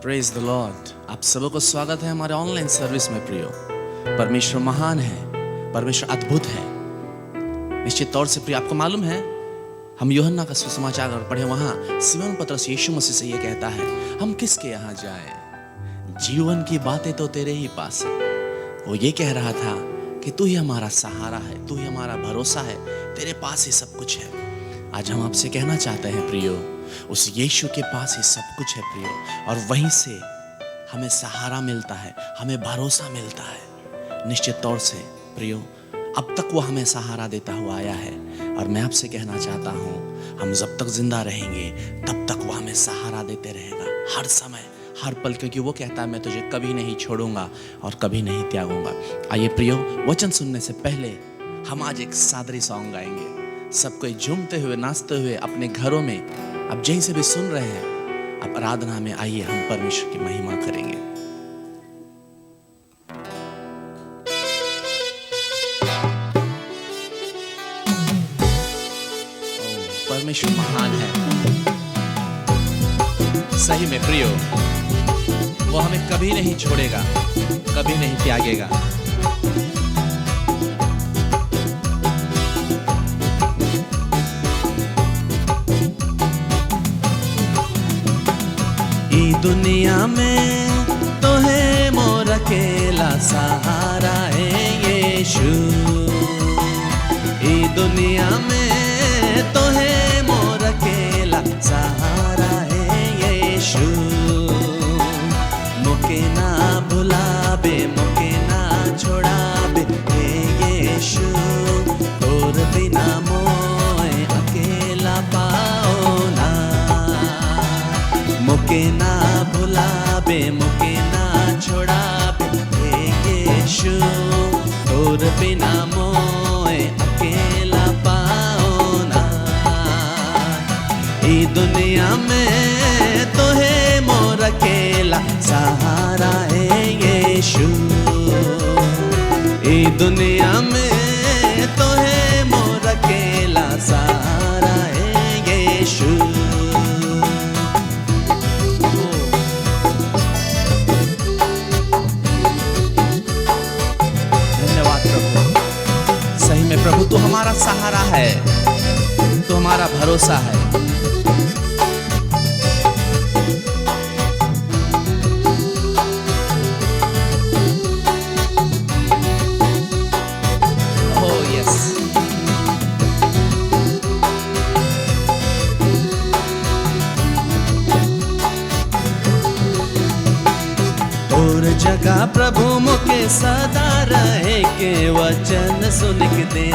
Praise the Lord. आप सबों को स्वागत है हमारे ऑनलाइन सर्विस में। प्रियो, परमेश्वर महान है, परमेश्वर अद्भुत है। निश्चित तौर से प्रिय, आपको मालूम है हम यूहन्ना का सुसमाचार अगर पढ़े, वहां सिमोन पतरस यीशु मसीह से ये कहता है, हम किसके यहाँ जाएं? जीवन की बातें तो तेरे ही पास है। वो ये कह रहा था कि तू ही हमारा सहारा है, तू ही हमारा भरोसा है, तेरे पास ही सब कुछ है। आज हम आपसे कहना चाहते हैं प्रियो, उस यीशु के पास ही सब कुछ है प्रियो, और वहीं से हमें सहारा मिलता है, हमें भरोसा मिलता है। निश्चित तौर से प्रियो, अब तक वो हमें सहारा देता हुआ आया है, और मैं आपसे कहना चाहता हूँ हम जब तक जिंदा रहेंगे तब तक वो हमें सहारा देते रहेगा, हर समय हर पल, क्योंकि वो कहता है मैं तुझे कभी नहीं छोड़ूंगा और कभी नहीं त्यागूंगा। आइए प्रियो, वचन सुनने से पहले हम आज एक सादरी सॉन्ग गाएंगे। सब कोई झूमते हुए नाचते हुए अपने घरों में, अब जहीं से भी सुन रहे हैं, अब आराधना में आइए हम परमेश्वर की महिमा करेंगे। परमेश्वर महान है, सही में प्रियो, वो हमें कभी नहीं छोड़ेगा, कभी नहीं त्यागेगा। ई दुनिया में तो है मोर अकेला सहारा है यीशु। ई दुनिया में तो है मोर अकेला सहारा है यीशु। मुके ना भुलाबे, मुके ना छोड़ाबे हे यीशु। तोर बिना मोए अकेला पाओ ना। मुके ना भुलाबे, मुके ना छोड़ाबे हे यीशु। तोर बिना मोए अकेला पाओ ना। ई दुनिया में तो है मोर अकेला सहारा है यीशु। ई दुनिया में तो है मोर अकेला सहारा है यीशु। प्रभु तू हमारा सहारा है, तू हमारा भरोसा है। ओह यस, और जगह प्रभु मुके सदा रहे के वचन सुन के दे।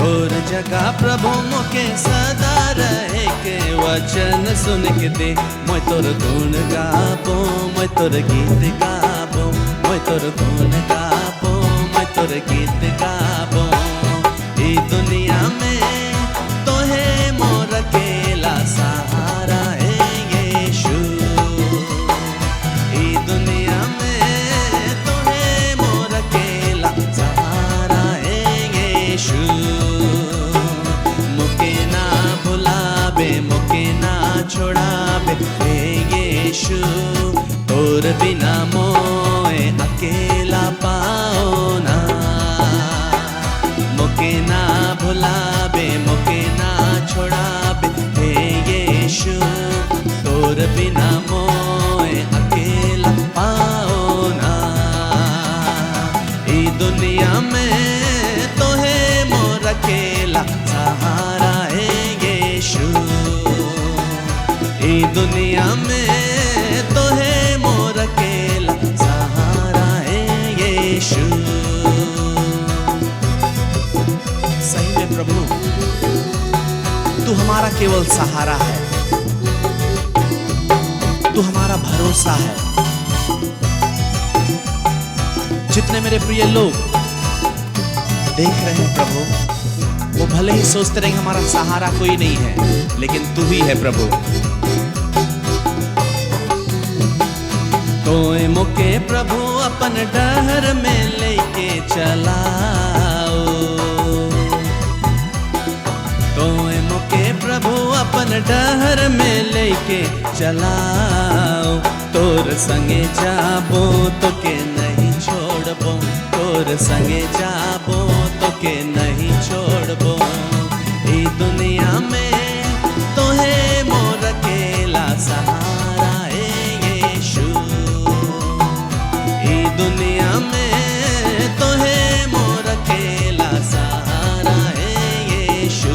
और जगह प्रभु मुके सदा रहे के वचन सुन के दे। मैं तोर गुण गाबो, मैं तोर गीत गाबो, मैं तोर गुण गाबो, मैं तोर गीत गाबो। ई दुनिया में तो है मोर अकेला सहारा है यीशु। ई दुनिया में तो है मोर अकेला सहारा है यीशु। मुके ना भुलाबे, मुके ना छोड़ाबे हे यीशु। तोर बिना मोए अकेला पाओ ना। मुके ना भुलाबे, मुके ना छोड़ाबे हे यीशु। तोर बिना मोए अकेला पाओ ना। ई दुनिया में तो है मोर अकेला सहारा है यीशु। ई दुनिया में तो है मोर अकेला सहारा है यीशु। सही में प्रभु, तू हमारा केवल सहारा है, तू हमारा भरोसा है। जितने मेरे प्रिय लोग देख रहे हैं प्रभु, वो भले ही सोचते रहे हमारा सहारा कोई नहीं है, लेकिन तू ही है प्रभु। तोए मुके प्रभु अपन डहर में लेके चलाओ। तोए मुके प्रभु अपन डहर में लेके चलाओ, तोर संगे जाबो तो के नहीं छोड़बो, तोर संगे जाबो तो के नहीं छोड़बो। ई दुनिया में तोहे मोर अकेला सहारा ए यीशु, ई दुनिया में तोहे मोर अकेला सहारा ए यीशु।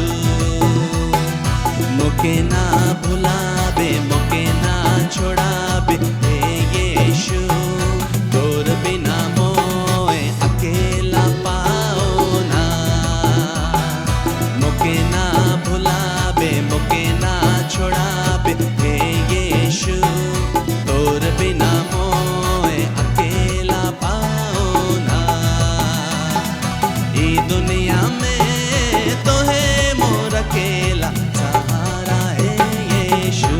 मोके ना भुलाबे, मोके ना छोड़ाबे ए यीशु, तोर बिना मोए अकेला पाओ ना। मोके ना भुलाबे, मोके ना छोड़ाबे ए यीशु, तोर बिना मोए अकेला पाओ ना। ई दुनिया में तोहे मोर अकेला सहारा है यीशु,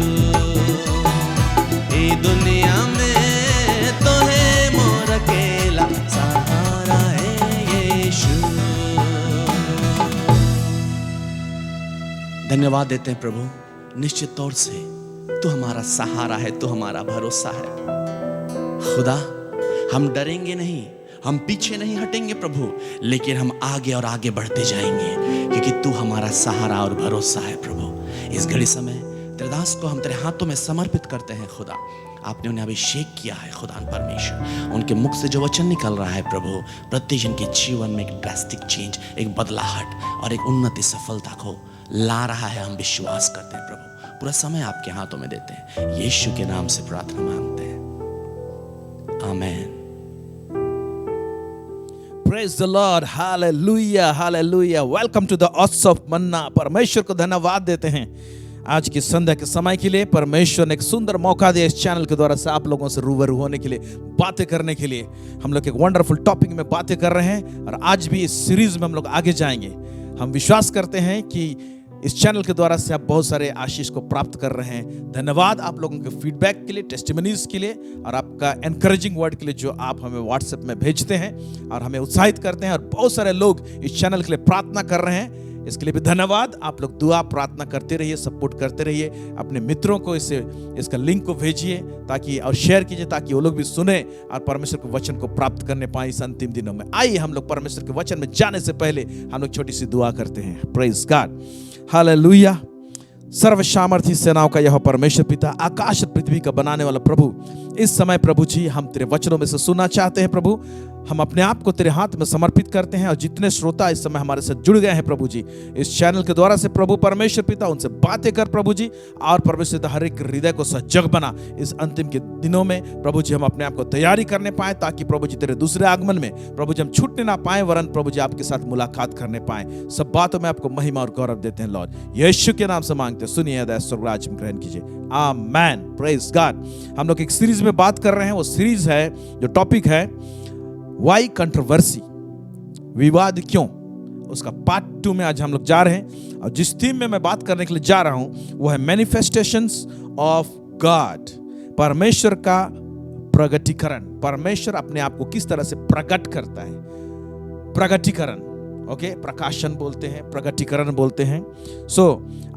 ई दुनिया में तोहे मोर अकेला सहारा है यीशु। धन्यवाद देते हैं प्रभु, निश्चित तौर से तू हमारा सहारा है, तू हमारा भरोसा है। खुदा हम डरेंगे नहीं, हम पीछे नहीं हटेंगे प्रभु, लेकिन हम आगे और आगे बढ़ते जाएंगे, क्योंकि तू हमारा सहारा और भरोसा है प्रभु। इस घड़ी समय तेरे दास को हम तेरे हाथों में समर्पित करते हैं खुदा। आपने उन्हें अभिषेक किया है खुदा परमेश्वर, उनके मुख से जो वचन निकल रहा है प्रभु, प्रत्येक जन के जीवन में एक ड्रास्टिक चेंज, एक बदलाहट और एक उन्नति सफलता को ला रहा है। हम विश्वास करते हैं प्रभु, पूरा समय आपके हाथों में देते हैं, यीशु के नाम से प्रार्थना मांगते हैं, आमीन। Praise the Lord, hallelujah, hallelujah. Welcome to the Oaths of Manna. परमेश्वर को धन्यवाद देते हैं आज की संध्या के समय के लिए। परमेश्वर ने एक सुंदर मौका दिया इस चैनल के द्वारा से आप लोगों से रूबरू होने के लिए, बातें करने के लिए। हम लोग एक वंडरफुल टॉपिक में बातें कर रहे हैं और आज भी इस सीरीज में हम लोग आगे जाएंगे। हम विश्वास करते हैं कि इस चैनल के द्वारा से आप बहुत सारे आशीष को प्राप्त कर रहे हैं। धन्यवाद आप लोगों के फीडबैक के लिए, टेस्टिमनीज के लिए और आपका एनकरेजिंग वर्ड के लिए जो आप हमें व्हाट्सएप में भेजते हैं और हमें उत्साहित करते हैं। और बहुत सारे लोग इस चैनल के लिए प्रार्थना कर रहे हैं, इसके लिए भी धन्यवाद। आप लोग दुआ प्रार्थना करते रहिए, सपोर्ट करते रहिए। अपने मित्रों को इसका लिंक को भेजिए ताकि और शेयर कीजिए ताकि वो लोग भी सुने और परमेश्वर के वचन को प्राप्त करने पाए इस अंतिम दिनों में। आइए हम लोग परमेश्वर के वचन में जाने से पहले हम लोग छोटी सी दुआ करते हैं। Praise God, hallelujah. सर्व सामर्थी सेनाओं का यह परमेश्वर पिता, आकाश और पृथ्वी का बनाने वाला प्रभु, इस समय प्रभु जी हम तेरे वचनों में से सुनना चाहते हैं प्रभु। हम अपने आप को तेरे हाथ में समर्पित करते हैं और जितने श्रोता इस समय हमारे साथ जुड़ गए हैं प्रभु जी इस चैनल के द्वारा से, प्रभु परमेश्वर पिता उनसे बातें कर प्रभु जी, और परमेश्वर पिता हर एक हृदय को सजग बना इस अंतिम के दिनों में प्रभु जी। हम अपने आप को तैयारी करने पाए ताकि प्रभु जी तेरे दूसरे आगमन में प्रभु जी हम छूटने ना पाए, वरन प्रभु जी आपके साथ मुलाकात करने पाए। सब बातों में आपको महिमा और गौरव देते हैं लॉर्ड, यीशु के नाम से मांगते हैं, सुनिए दया स्वर्गराज में ग्रहण कीजिए, आमेन। Praise God. हम लोग एक सीरीज में बात कर रहे हैं, वो सीरीज है जो टॉपिक है वाई कंट्रोवर्सी, विवाद क्यों। उसका पार्ट 2 में आज हम लोग जा रहे हैं और जिस थीम में मैं बात करने के लिए जा रहा हूं वो है मैनिफेस्टेशंस ऑफ गॉड, परमेश्वर का प्रगटीकरण। परमेश्वर अपने आप को किस तरह से प्रकट करता है, प्रगटीकरण। ओके, प्रकाशन बोलते हैं, प्रगटीकरण बोलते हैं।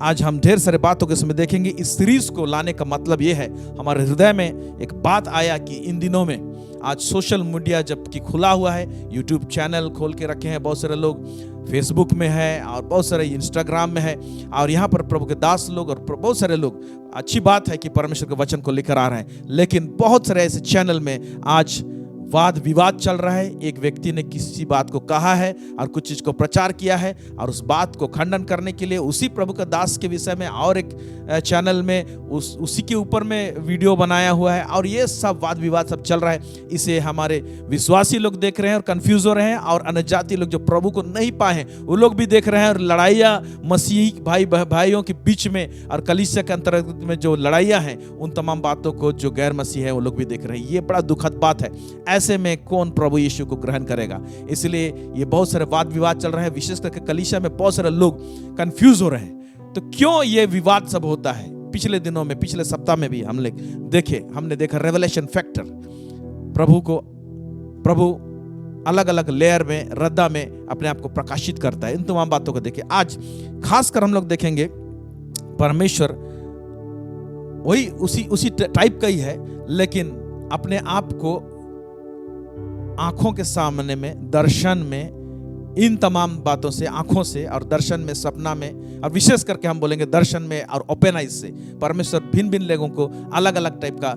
आज हम ढेर सारे बातों के समय देखेंगे। इस सीरीज को लाने का मतलब यह है, हमारे हृदय में एक बात आया कि इन दिनों में आज सोशल मीडिया जबकि खुला हुआ है, यूट्यूब चैनल खोल के रखे हैं बहुत सारे लोग, फेसबुक में है और बहुत सारे इंस्टाग्राम में है, और यहाँ पर प्रभु के दास लोग और बहुत सारे लोग, अच्छी बात है कि परमेश्वर के वचन को लेकर आ रहे हैं, लेकिन बहुत सारे ऐसे चैनल में आज वाद विवाद चल रहा है। एक व्यक्ति ने किसी बात को कहा है और कुछ चीज को प्रचार किया है, और उस बात को खंडन करने के लिए उसी प्रभु का दास के विषय में और एक चैनल में उसी के ऊपर में वीडियो बनाया हुआ है, और ये सब वाद विवाद सब चल रहा है। इसे हमारे विश्वासी लोग देख रहे हैं और कंफ्यूज हो रहे हैं, और अन्यजाति लोग जो प्रभु को नहीं पाए हैं वो लोग भी देख रहे हैं, और लड़ाइयाँ मसीही भाइयों के बीच में और कलीसिया के अंतर्गत में जो लड़ाइयाँ हैं, उन तमाम बातों को जो गैर मसीह है वो लोग भी देख रहे हैं। ये बड़ा दुखद बात है। ऐसे में कौन प्रभु यीशु को ग्रहण करेगा? इसलिए ये बहुत सारे वाद विवाद चल रहे हैं, विशेष करके कलीसिया में बहुत सारे लोग कंफ्यूज हो रहे हैं। तो क्यों ये विवाद सब होता है? पिछले दिनों में, पिछले सप्ताह में भी हमने देखा रेवलेशन फैक्टर, प्रभु अलग अलग लेयर में, रद्दा में अपने आप को प्रकाशित करता है। इन तमाम बातों को देखिए। आज खासकर हम लोग देखेंगे परमेश्वर वही उसी टाइप का ही है, लेकिन अपने आप को आंखों के सामने में, दर्शन में, इन तमाम बातों से, आंखों से और दर्शन में, सपना में, और विशेष करके हम बोलेंगे दर्शन में और ओपन आइज से परमेश्वर भिन्न भिन्न लोगों को अलग अलग टाइप का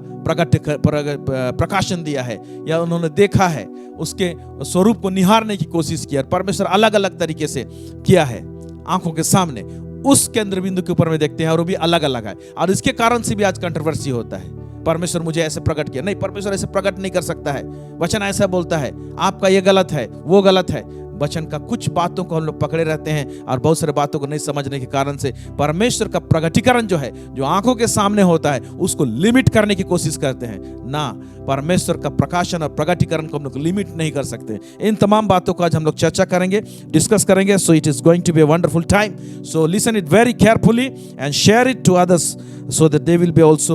प्रकाशन दिया है, या उन्होंने देखा है, उसके स्वरूप को निहारने की कोशिश की है। परमेश्वर अलग अलग तरीके से किया है आंखों के सामने, उस केंद्र बिंदु के ऊपर में देखते हैं, और वो भी अलग अलग है। और इसके कारण से भी आज कंट्रोवर्सी होता है, परमेश्वर मुझे ऐसे प्रकट किया। नहीं, परमेश्वर ऐसे प्रकट नहीं कर सकता है। वचन ऐसा बोलता है, आपका ये गलत है, वो गलत है। वचन का कुछ बातों को हम लोग पकड़े रहते हैं और बहुत सारे बातों को नहीं समझने के कारण से परमेश्वर का प्रगटीकरण जो है, जो आंखों के सामने होता है, उसको लिमिट करने की कोशिश करते हैं ना। परमेश्वर का प्रकाशन और प्रगटीकरण को हम लोग लिमिट नहीं कर सकते। इन तमाम बातों को आज हम लोग चर्चा करेंगे, डिस्कस करेंगे। So it is going to be a wonderful time. So listen it very carefully and share it to others so that they will be also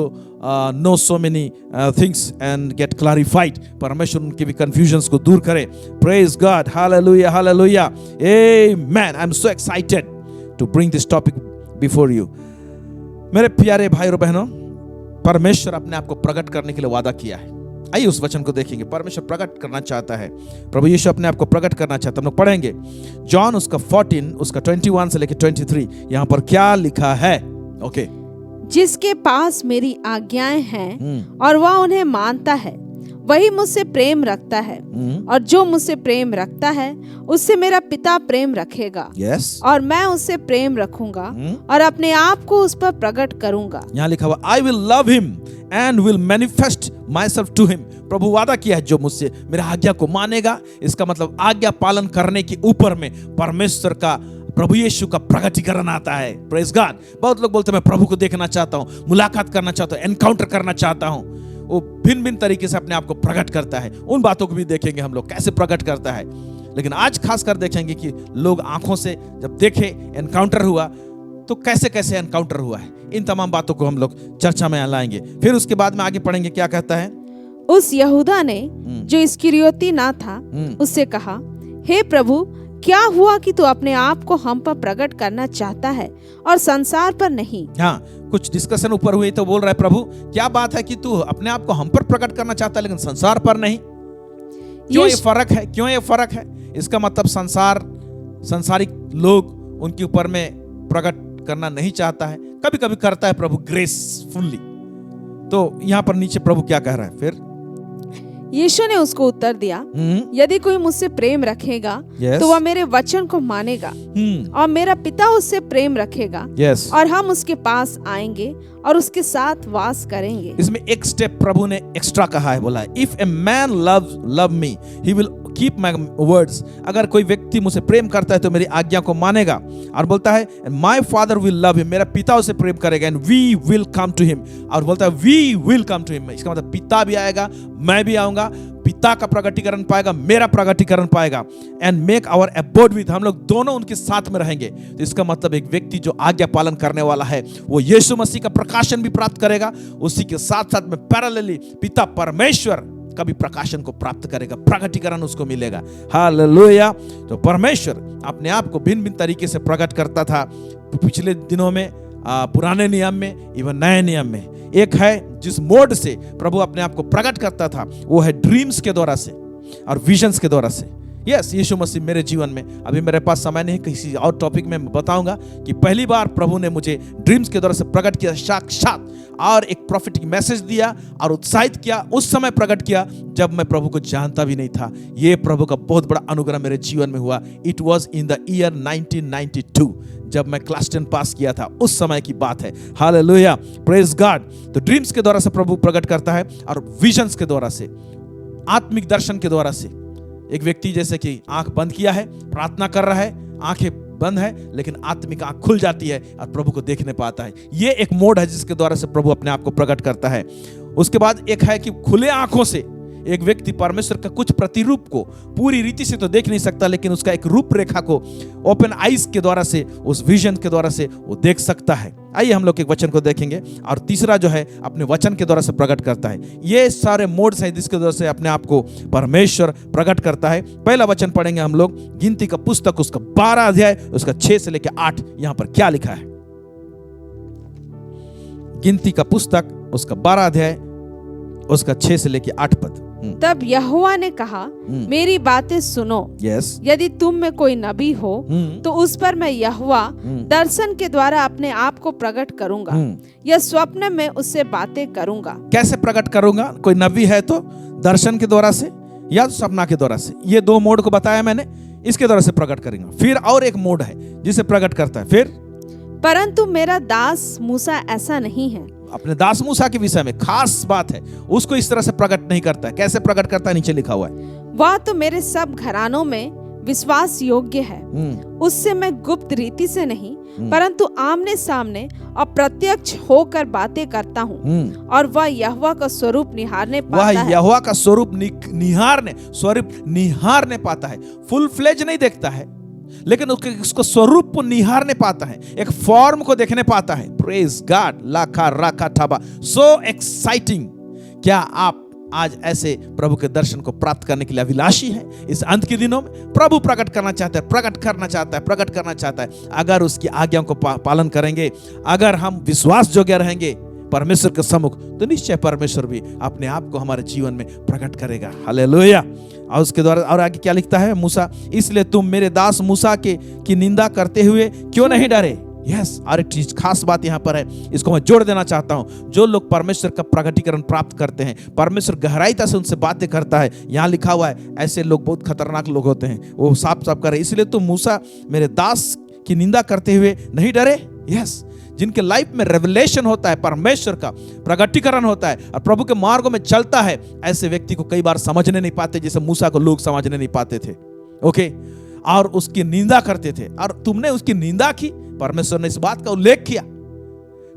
know so many things and get clarified. परमेश्वर उनकी भी confusions को दूर करे। Praise God, hallelujah, hallelujah, amen. I'm so excited to bring this topic before you. मेरे प्यारे भाई और बहनों, परमेश्वर अपने आप को प्रकट करने के लिए वादा किया है। आइए उस वचन को देखेंगे। परमेश्वर प्रकट करना चाहता है, प्रभु यीशु अपने आप को प्रकट करना चाहता है। हम लोग पढ़ेंगे जॉन उसका 14 उसका 21 से लेकर 23। यहाँ पर क्या लिखा है? ओके जिसके पास मेरी आज्ञाएं हैं और वह उन्हें मानता है, वही मुझसे प्रेम रखता है, और जो मुझसे प्रेम रखता है उससे मेरा पिता प्रेम रखेगा। yes. और मैं उससे प्रेम रखूंगा और अपने आप को उस पर प्रकट करूंगा। यहाँ लिखा हुआ I will love him and will manifest myself to him. प्रभु वादा किया है, जो मुझसे मेरा आज्ञा को मानेगा। इसका मतलब आज्ञा पालन करने के ऊपर में परमेश्वर का, प्रभु यीशु का प्रकटीकरण आता है। Praise God. बहुत लोग बोलते हैं मैं प्रभु को देखना चाहता हूँ, मुलाकात करना चाहता हूँ, एनकाउंटर करना चाहता हूँ। वो भिन्न भिन्न तरीके से अपने आप को प्रकट करता है। उन बातों को भी देखेंगे हम लोग, कैसे प्रकट करता है। लेकिन आज खासकर देखेंगे कि लोग आंखों से जब देखे, एनकाउंटर हुआ, तो कैसे कैसे एनकाउंटर हुआ है। इन तमाम बातों को हम लोग चर्चा में लाएंगे। फिर उसके बाद में आगे पढ़ेंगे क्या कहता है। उस यहूदा ने जो इस्करियोती ना था उससे कहा, हे प्रभु, क्या हुआ कि तू अपने आप को हम पर प्रकट करना चाहता है और संसार पर नहीं? हाँ, कुछ डिस्कशन ऊपर हुई तो बोल रहा है, प्रभु क्या बात है कि तू अपने आप को हम पर प्रकट करना चाहता है लेकिन संसार पर नहीं? क्यों ये फर्क है? क्यों ये फर्क है? इसका मतलब संसारिक लोग उनके ऊपर में प्रकट करना नहीं चाहता है, कभी कभी करता है प्रभु ग्रेसफुल्ली। तो यहाँ पर नीचे प्रभु क्या कह रहा है फिर? यीशु ने उसको उत्तर दिया, यदि कोई मुझसे प्रेम रखेगा तो वह मेरे वचन को मानेगा, और मेरा पिता उससे प्रेम रखेगा, और हम उसके पास आएंगे और उसके साथ वास करेंगे। इसमें एक स्टेप प्रभु ने एक्स्ट्रा कहा है, बोला है if a man love me he will keep my words. अगर कोई व्यक्ति मुझसे प्रेम करता है तो मेरी आज्ञा को मानेगा। और बोलता है my father will love him, मेरा पिता उसे प्रेम करेगा, and we will come to him. और बोलता है we will come to him, इसका मतलब पिता भी आएगा, मैं भी आऊंगा, पिता का प्रगटीकरण पाएगा, मेरा प्रगटीकरण पाएगा, and make our abode with, हम लोग दोनों उनके साथ में रहेंगे। तो इसका मतलब एक व्यक्ति जो आज्ञा पालन करने वाला है वो यीशु मसीह का प्रकाशन भी प्राप्त करेगा, उसी के साथ साथ में पैरेलली पिता परमेश्वर का भी प्रकाशन को प्राप्त करेगा, प्रगटीकरण उसको मिलेगा। हालेलुया। तो परमेश्वर अपने आप को भिन्न भिन्न तरीके से प्रकट करता था पिछले दिनों में, पुराने नियम में, इवन नए नियम में। एक है जिस मोड से प्रभु अपने आप को प्रकट करता था, वो है ड्रीम्स के द्वारा से और विजन्स के द्वारा से। यस, यीशु मसीह मेरे जीवन में, अभी मेरे पास समय नहीं, किसी और टॉपिक में बताऊंगा कि पहली बार प्रभु ने मुझे ड्रीम्स के द्वारा से प्रकट किया साक्षात, और एक प्रॉफिटिक मैसेज दिया और उत्साहित किया। उस समय प्रकट किया जब मैं प्रभु को जानता भी नहीं था। ये प्रभु का बहुत बड़ा अनुग्रह मेरे जीवन में हुआ। It was in the year 1992, जब मैं क्लास 10 पास किया था, उस समय की बात है। Hallelujah, praise God. तो ड्रीम्स के द्वारा से प्रभु प्रकट करता है, और विजन्स के द्वारा से, आत्मिक दर्शन के द्वारा से। एक व्यक्ति जैसे कि आंख बंद किया है, प्रार्थना कर रहा है, आंखें बंद है, लेकिन आत्मिक आंख खुल जाती है और प्रभु को देखने पाता है। ये एक मोड है जिसके द्वारा से प्रभु अपने आप को प्रकट करता है। उसके बाद एक है कि खुले आंखों से एक व्यक्ति परमेश्वर का कुछ प्रतिरूप को पूरी रीति से तो देख नहीं सकता, लेकिन उसका एक रूपरेखा को ओपन आईज के द्वारा से, उस विजन के द्वारा से वो देख सकता है। आइए हम लोग एक वचन को देखेंगे। और तीसरा जो है अपने वचन के द्वारा से प्रकट करता है। ये सारे मोड्स हैं जिसके द्वारा से अपने आप को परमेश्वर प्रकट करता है। पहला वचन पढ़ेंगे हम लोग, गिनती का पुस्तक उसका 12 अध्याय उसका 6 से लेकर 8। यहां पर क्या लिखा है? गिनती का पुस्तक उसका 12 अध्याय उसका 6 से लेके 8 पद। तब यहोवा ने कहा, मेरी बातें सुनो। यस। यदि तुम में कोई नबी हो तो उस पर मैं यहोवा दर्शन के द्वारा अपने आप को प्रकट करूंगा या स्वप्न में उससे बातें करूंगा। कैसे प्रकट करूंगा? कोई नबी है तो दर्शन के द्वारा से या सपना के द्वारा से। ये 2 मोड को बताया मैंने, इसके द्वारा से प्रकट करेंगे। फिर और एक मोड है जिसे प्रकट करता है। फिर परंतु मेरा दास मूसा ऐसा नहीं है। अपने दास मूसा के विषय में खास बात है, उसको इस तरह से प्रकट नहीं करता है। कैसे प्रकट करता है? नीचे लिखा हुआ है, वह तो मेरे सब घरानों में विश्वास योग्य है। उससे मैं गुप्त रीति से नहीं परंतु आमने सामने और प्रत्यक्ष होकर बातें करता हूँ। और वह यहोवा का स्वरूप निहारने पाता है। वह यहोवा का स्वरूप निहारने पाता है। फुल फ्लेज नहीं देखता है, लेकिन उसको स्वरूप को निहारने पाता है, एक फॉर्म को देखने पाता है। Praise God. लाखा राखा थाबा। So exciting. क्या आप आज ऐसे प्रभु के दर्शन को प्राप्त करने के लिए अभिलाषी हैं? इस अंत के दिनों में प्रभु प्रकट करना चाहता है, प्रकट करना चाहता है। अगर उसकी आज्ञाओं को पालन करेंगे, अगर हम विश्वास योग्य रहेंगे परमेश्वर के सम्मुख, तो निश्चय परमेश्वर भी अपने आप को हमारे जीवन में प्रकट करेगा। हालेलुया। और उसके द्वारा और आगे क्या लिखता है मूसा, इसलिए तुम मेरे दास मूसा की निंदा करते हुए क्यों नहीं डरे। यस। और एक चीज खास बात यहाँ पर है, इसको मैं जोड़ देना चाहता हूँ। जो लोग परमेश्वर का प्रकटीकरण प्राप्त करते हैं, परमेश्वर गहराईता से उनसे बातें करता है, यहाँ लिखा हुआ है ऐसे लोग बहुत खतरनाक लोग होते हैं। वो साफ साफ करे, इसलिए तुम मूसा मेरे दास की निंदा करते हुए नहीं डरे। यस। जिनके लाइफ में रेवलेशन होता है, परमेश्वर का प्रकटीकरण होता है और प्रभु के मार्गों में चलता है, ऐसे व्यक्ति को कई बार समझने नहीं पाते, जैसे मूसा को लोग समझने नहीं पाते थे। ओके। और उसकी निंदा करते थे, और तुमने उसकी निंदा की। परमेश्वर ने इस बात का उल्लेख किया,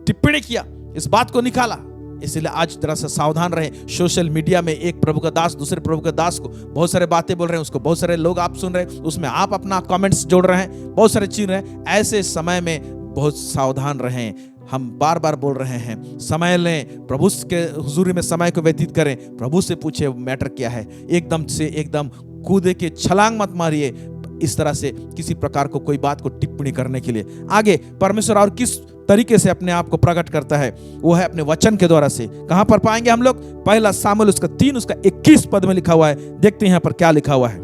टिप्पणी किया, इस बात को निकाला। इसलिए आज तरह से सावधान रहे। सोशल मीडिया में एक प्रभु का दास दूसरे प्रभु के दास को बहुत सारे बातें बोल रहे हैं, उसको बहुत सारे लोग आप सुन रहे हैं, उसमें आप अपना कमेंट्स जोड़ रहे हैं, बहुत सारे चीज रहे हैं। ऐसे समय में बहुत सावधान रहें। हम बार बार बोल रहे हैं, समय लें, प्रभु के हुजूरी में समय को व्यतीत करें, प्रभु से पूछे मैटर क्या है। एकदम कूदे के छलांग मत मारिए इस तरह से किसी प्रकार को कोई बात को टिप्पणी करने के लिए। आगे परमेश्वर और किस तरीके से अपने आप को प्रकट करता है, वो है अपने वचन के द्वारा से। कहां पर पाएंगे हम लोग? पहला सामुएल उसका 3 उसका 21 पद में लिखा हुआ है। देखते हैं यहाँ पर क्या लिखा हुआ है।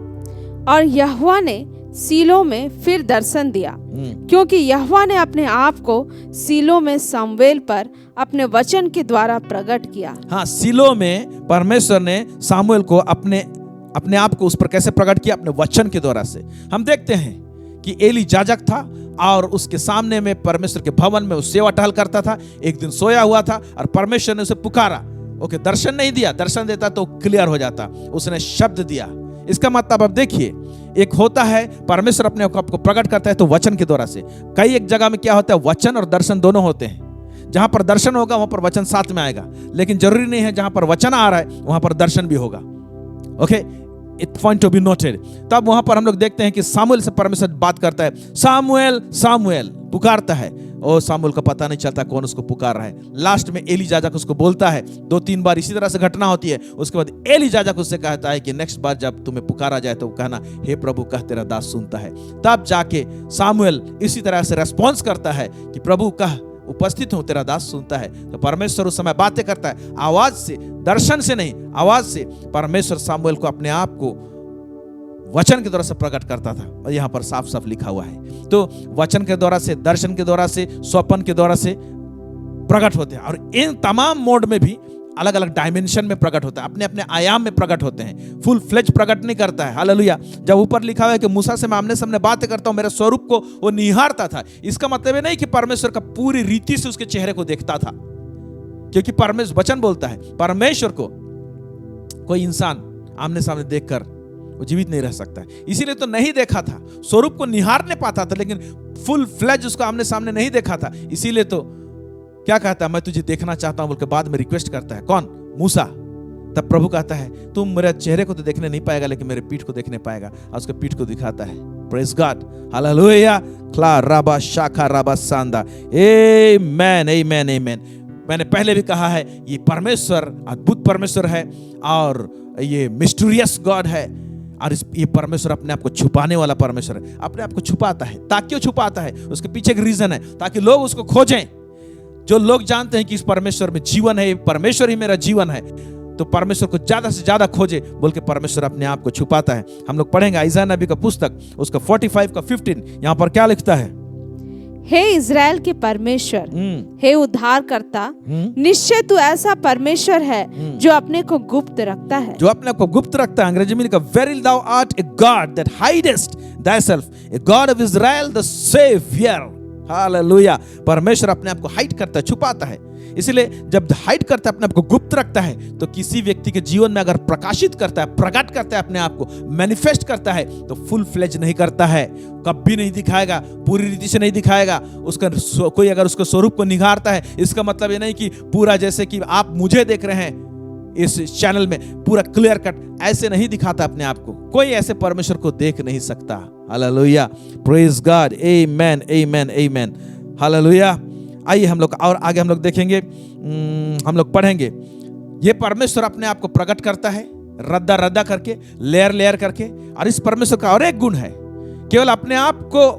और यहोवा ने सीलो में फिर दर्शन दिया, क्योंकि यहोवा ने अपने आप को सीलो में सामुएल पर अपने वचन के द्वारा प्रकट किया। हाँ, सीलो में परमेश्वर ने सामुएल को अपने आप को उस पर कैसे प्रकट किया? अपने वचन के द्वारा से। हम देखते हैं कि एली याजक था और उसके सामने में परमेश्वर के भवन में उस सेवा टहल करता था। एक दिन सोया हुआ था और परमेश्वर ने उसे पुकारा। ओके, दर्शन नहीं दिया, दर्शन देता तो क्लियर हो जाता। उसने शब्द दिया। इसका मतलब अब देखिए, एक होता है परमेश्वर अपने आप को प्रकट करता है तो वचन के द्वारा से। कई एक जगह में क्या होता है, वचन और दर्शन दोनों होते हैं। जहां पर दर्शन होगा वहां पर वचन साथ में आएगा, लेकिन जरूरी नहीं है जहां पर वचन आ रहा है वहां पर दर्शन भी होगा। Okay, it point to be noted. तब वहां पर हम लोग देखते हैं कि सामुएल से परमेश्वर बात करता है, सामुएल सामुएल पुकारता है। और सामुएल को पता नहीं चलता कौन उसको पुकार रहा है। लास्ट में एली याजक उसको बोलता है। 2-3 बार इसी तरह से घटना होती है। उसके बाद एली याजक उससे कहता है कि नेक्स्ट बार जब तुम्हें पुकारा जाए तो कहना, हे प्रभु कह तेरा दास सुनता है। तब जाके सामुएल इसी तरह से रेस्पॉन्स करता है कि प्रभु कह उपस्थित हूं, तेरा दास सुनता है। तो परमेश्वर उस समय बातें करता है आवाज से, दर्शन से नहीं, आवाज से। परमेश्वर सामुएल को अपने आप को वचन के द्वारा से प्रकट करता था, और यहां पर साफ साफ लिखा हुआ है। तो वचन के द्वारा से, दर्शन के द्वारा से, स्वप्न के द्वारा से प्रकट होते हैं। और इन तमाम मोड में भी अलग अलग डायमेंशन में प्रकट होता है, अपने अपने आयाम में प्रकट होते हैं। फुल फ्लेज प्रकट नहीं करता है। हालेलुया। जब ऊपर लिखा हुआ है कि मूसा से मैं आमने सामने बातें करता हूं, मेरे स्वरूप को वो निहारता था, इसका मतलब ये नहीं कि परमेश्वर का पूरी रीति से उसके चेहरे को देखता था, क्योंकि परमेश्वर वचन बोलता है परमेश्वर को कोई इंसान आमने सामने देखकर वो जीवित नहीं रह सकता है। इसीलिए तो नहीं देखा था, स्वरूप को निहारने पाता था, लेकिन फुल फ्लेज उसको आमने सामने नहीं देखा था। इसीलिए तो क्या कहता है, मैं तुझे देखना चाहता हूं बोल के बाद में रिक्वेस्ट करता है। कौन? मूसा। तब प्रभु कहता है तुम मेरे चेहरे को तो देखने नहीं पाएगा, लेकिन मेरे पीठ को देखने पाएगा। और उसके पीठ को दिखाता है। Praise God. हालेलुया। क्ला राबा शाखा राबा सांदा। आमेन आमेन आमेन। मैंने पहले भी कहा है, ये परमेश्वर अद्भुत परमेश्वर है और ये मिस्टीरियस गॉड है। और ये परमेश्वर अपने आप को छुपाने वाला परमेश्वर है। अपने आप को छुपाता है। ताकि छुपाता है, उसके पीछे एक रीजन है, ताकि लोग उसको खोजें, जो लोग जानते हैं कि इस परमेश्वर में जीवन है, परमेश्वर ही मेरा जीवन है, तो परमेश्वर को ज्यादा से ज्यादा खोजे बोल के परमेश्वर अपने आप को छुपाता है। हम लोग पढ़ेंगे यशायाह नबी का पुस्तक, उसका 45 का 15। यहाँ पर क्या लिखता है? हे इज़राइल के परमेश्वर, हे उद्धारकर्ता, निश्चय तू ऐसा परमेश्वर है जो अपने को गुप्त रखता है। जो अपने को गुप्त रखता है। अंग्रेजी में लिखा, Verily thou art a God that hidest thyself, a God of Israel the Savior। Hallelujah. परमेश्वर अपने आप को हाइड करता है, छुपाता है। इसलिए जब हाइड करता है, अपने आप को गुप्त रखता है, तो किसी व्यक्ति के जीवन में अगर प्रकाशित करता है, प्रकट करता है, अपने आप को मैनिफेस्ट करता है, तो फुल फ्लेज नहीं करता है, कभी नहीं दिखाएगा, पूरी रीति से नहीं दिखाएगा। उसका कोई अगर उसके स्वरूप को निखारता है, इसका मतलब ये नहीं कि पूरा जैसे कि आप मुझे देख रहे हैं इस चैनल में पूरा क्लियर कट ऐसे नहीं दिखाता अपने आप को। कोई ऐसे परमेश्वर को देख नहीं सकता। हालेलुया, प्रेज गॉड, आमेन आमेन आमेन, हालेलुया। आइए हम लोग और आगे हम लोग देखेंगे, हम लोग पढ़ेंगे। ये परमेश्वर अपने आप को प्रकट करता है रद्दा रद्दा करके, लेयर लेयर करके। और इस परमेश्वर का और एक गुण है, केवल अपने आप को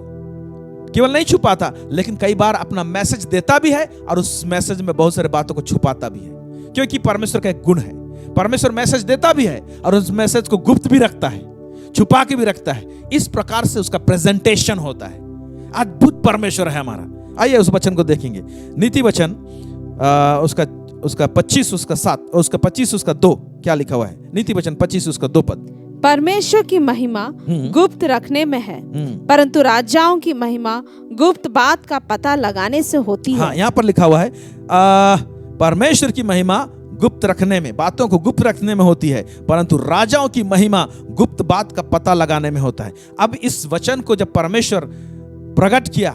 केवल नहीं छुपाता, लेकिन कई बार अपना मैसेज देता भी है और उस मैसेज में बहुत सारे बातों को छुपाता भी है। क्योंकि परमेश्वर का एक गुण है, परमेश्वर मैसेज देता भी है और उस मैसेज को गुप्त भी रखता है, छुपा के भी रखता है। इस प्रकार से उसका प्रेजेंटेशन होता है। अद्भुत परमेश्वर है हमारा। आइए उस वचन को देखेंगे। नीति वचन उसका 25 उसका 7 उसका 25 उसका 2 क्या लिखा हुआ है? नीति वचन 25 उसका 2 पद। परमेश्वर की महिमा गुप्त रखने में है, परंतु राजाओं की महिमा गुप्त बात का पता लगाने से होती है। हाँ, यहाँ पर लिखा हुआ है परमेश्वर की महिमा गुप्त रखने में, बातों को गुप्त रखने में होती है, परंतु राजाओं की महिमा गुप्त बात का पता लगाने में होता है। अब इस वचन को जब परमेश्वर प्रकट किया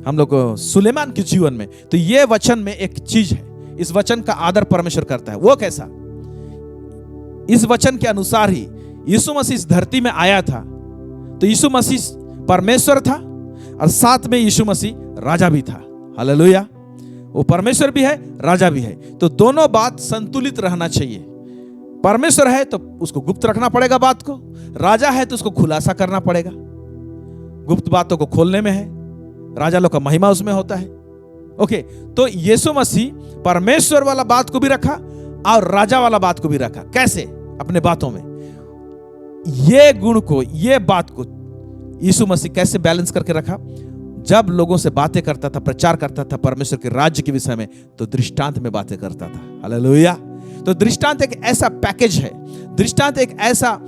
हम लोग सुलेमान के जीवन में, तो ये वचन में एक चीज है, इस वचन का आदर परमेश्वर करता है। वो कैसा? इस वचन के अनुसार ही यीशु मसीह इस धरती में आया था। तो यीशु मसीह परमेश्वर था और साथ में यीशु मसीह राजा भी था। हालेलुया, वो परमेश्वर भी है, राजा भी है। तो दोनों बात संतुलित रहना चाहिए। परमेश्वर है तो उसको गुप्त रखना पड़ेगा बात को, राजा है तो उसको खुलासा करना पड़ेगा। गुप्त बातों को खोलने में है, राजा लोग का महिमा उसमें होता है। ओके, तो यीशु मसीह परमेश्वर वाला बात को भी रखा और राजा वाला बात को भी रखा। कैसे? अपने बातों में ये गुण को, ये बात को यीशु मसीह कैसे बैलेंस करके रखा? जब लोगों से बातें करता था, प्रचार करता था परमेश्वर के राज्य के विषय में, तो दृष्टांत में बातें करता था। हालेलुया। तो दृष्टांत एक ऐसा पैकेज है, दृष्टांत एक ऐसा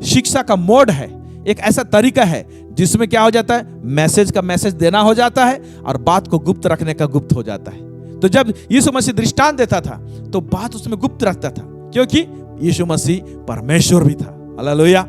शिक्षा का मोड है, एक ऐसा तरीका है जिसमें क्या हो जाता है, मैसेज का मैसेज देना हो जाता है और बात को गुप्त रखने का गुप्त हो जाता है। तो जब यीशु मसीह दृष्टांत देता था तो बात उसमें गुप्त रखता था, क्योंकि यीशु मसीह परमेश्वर भी था। हालेलुया।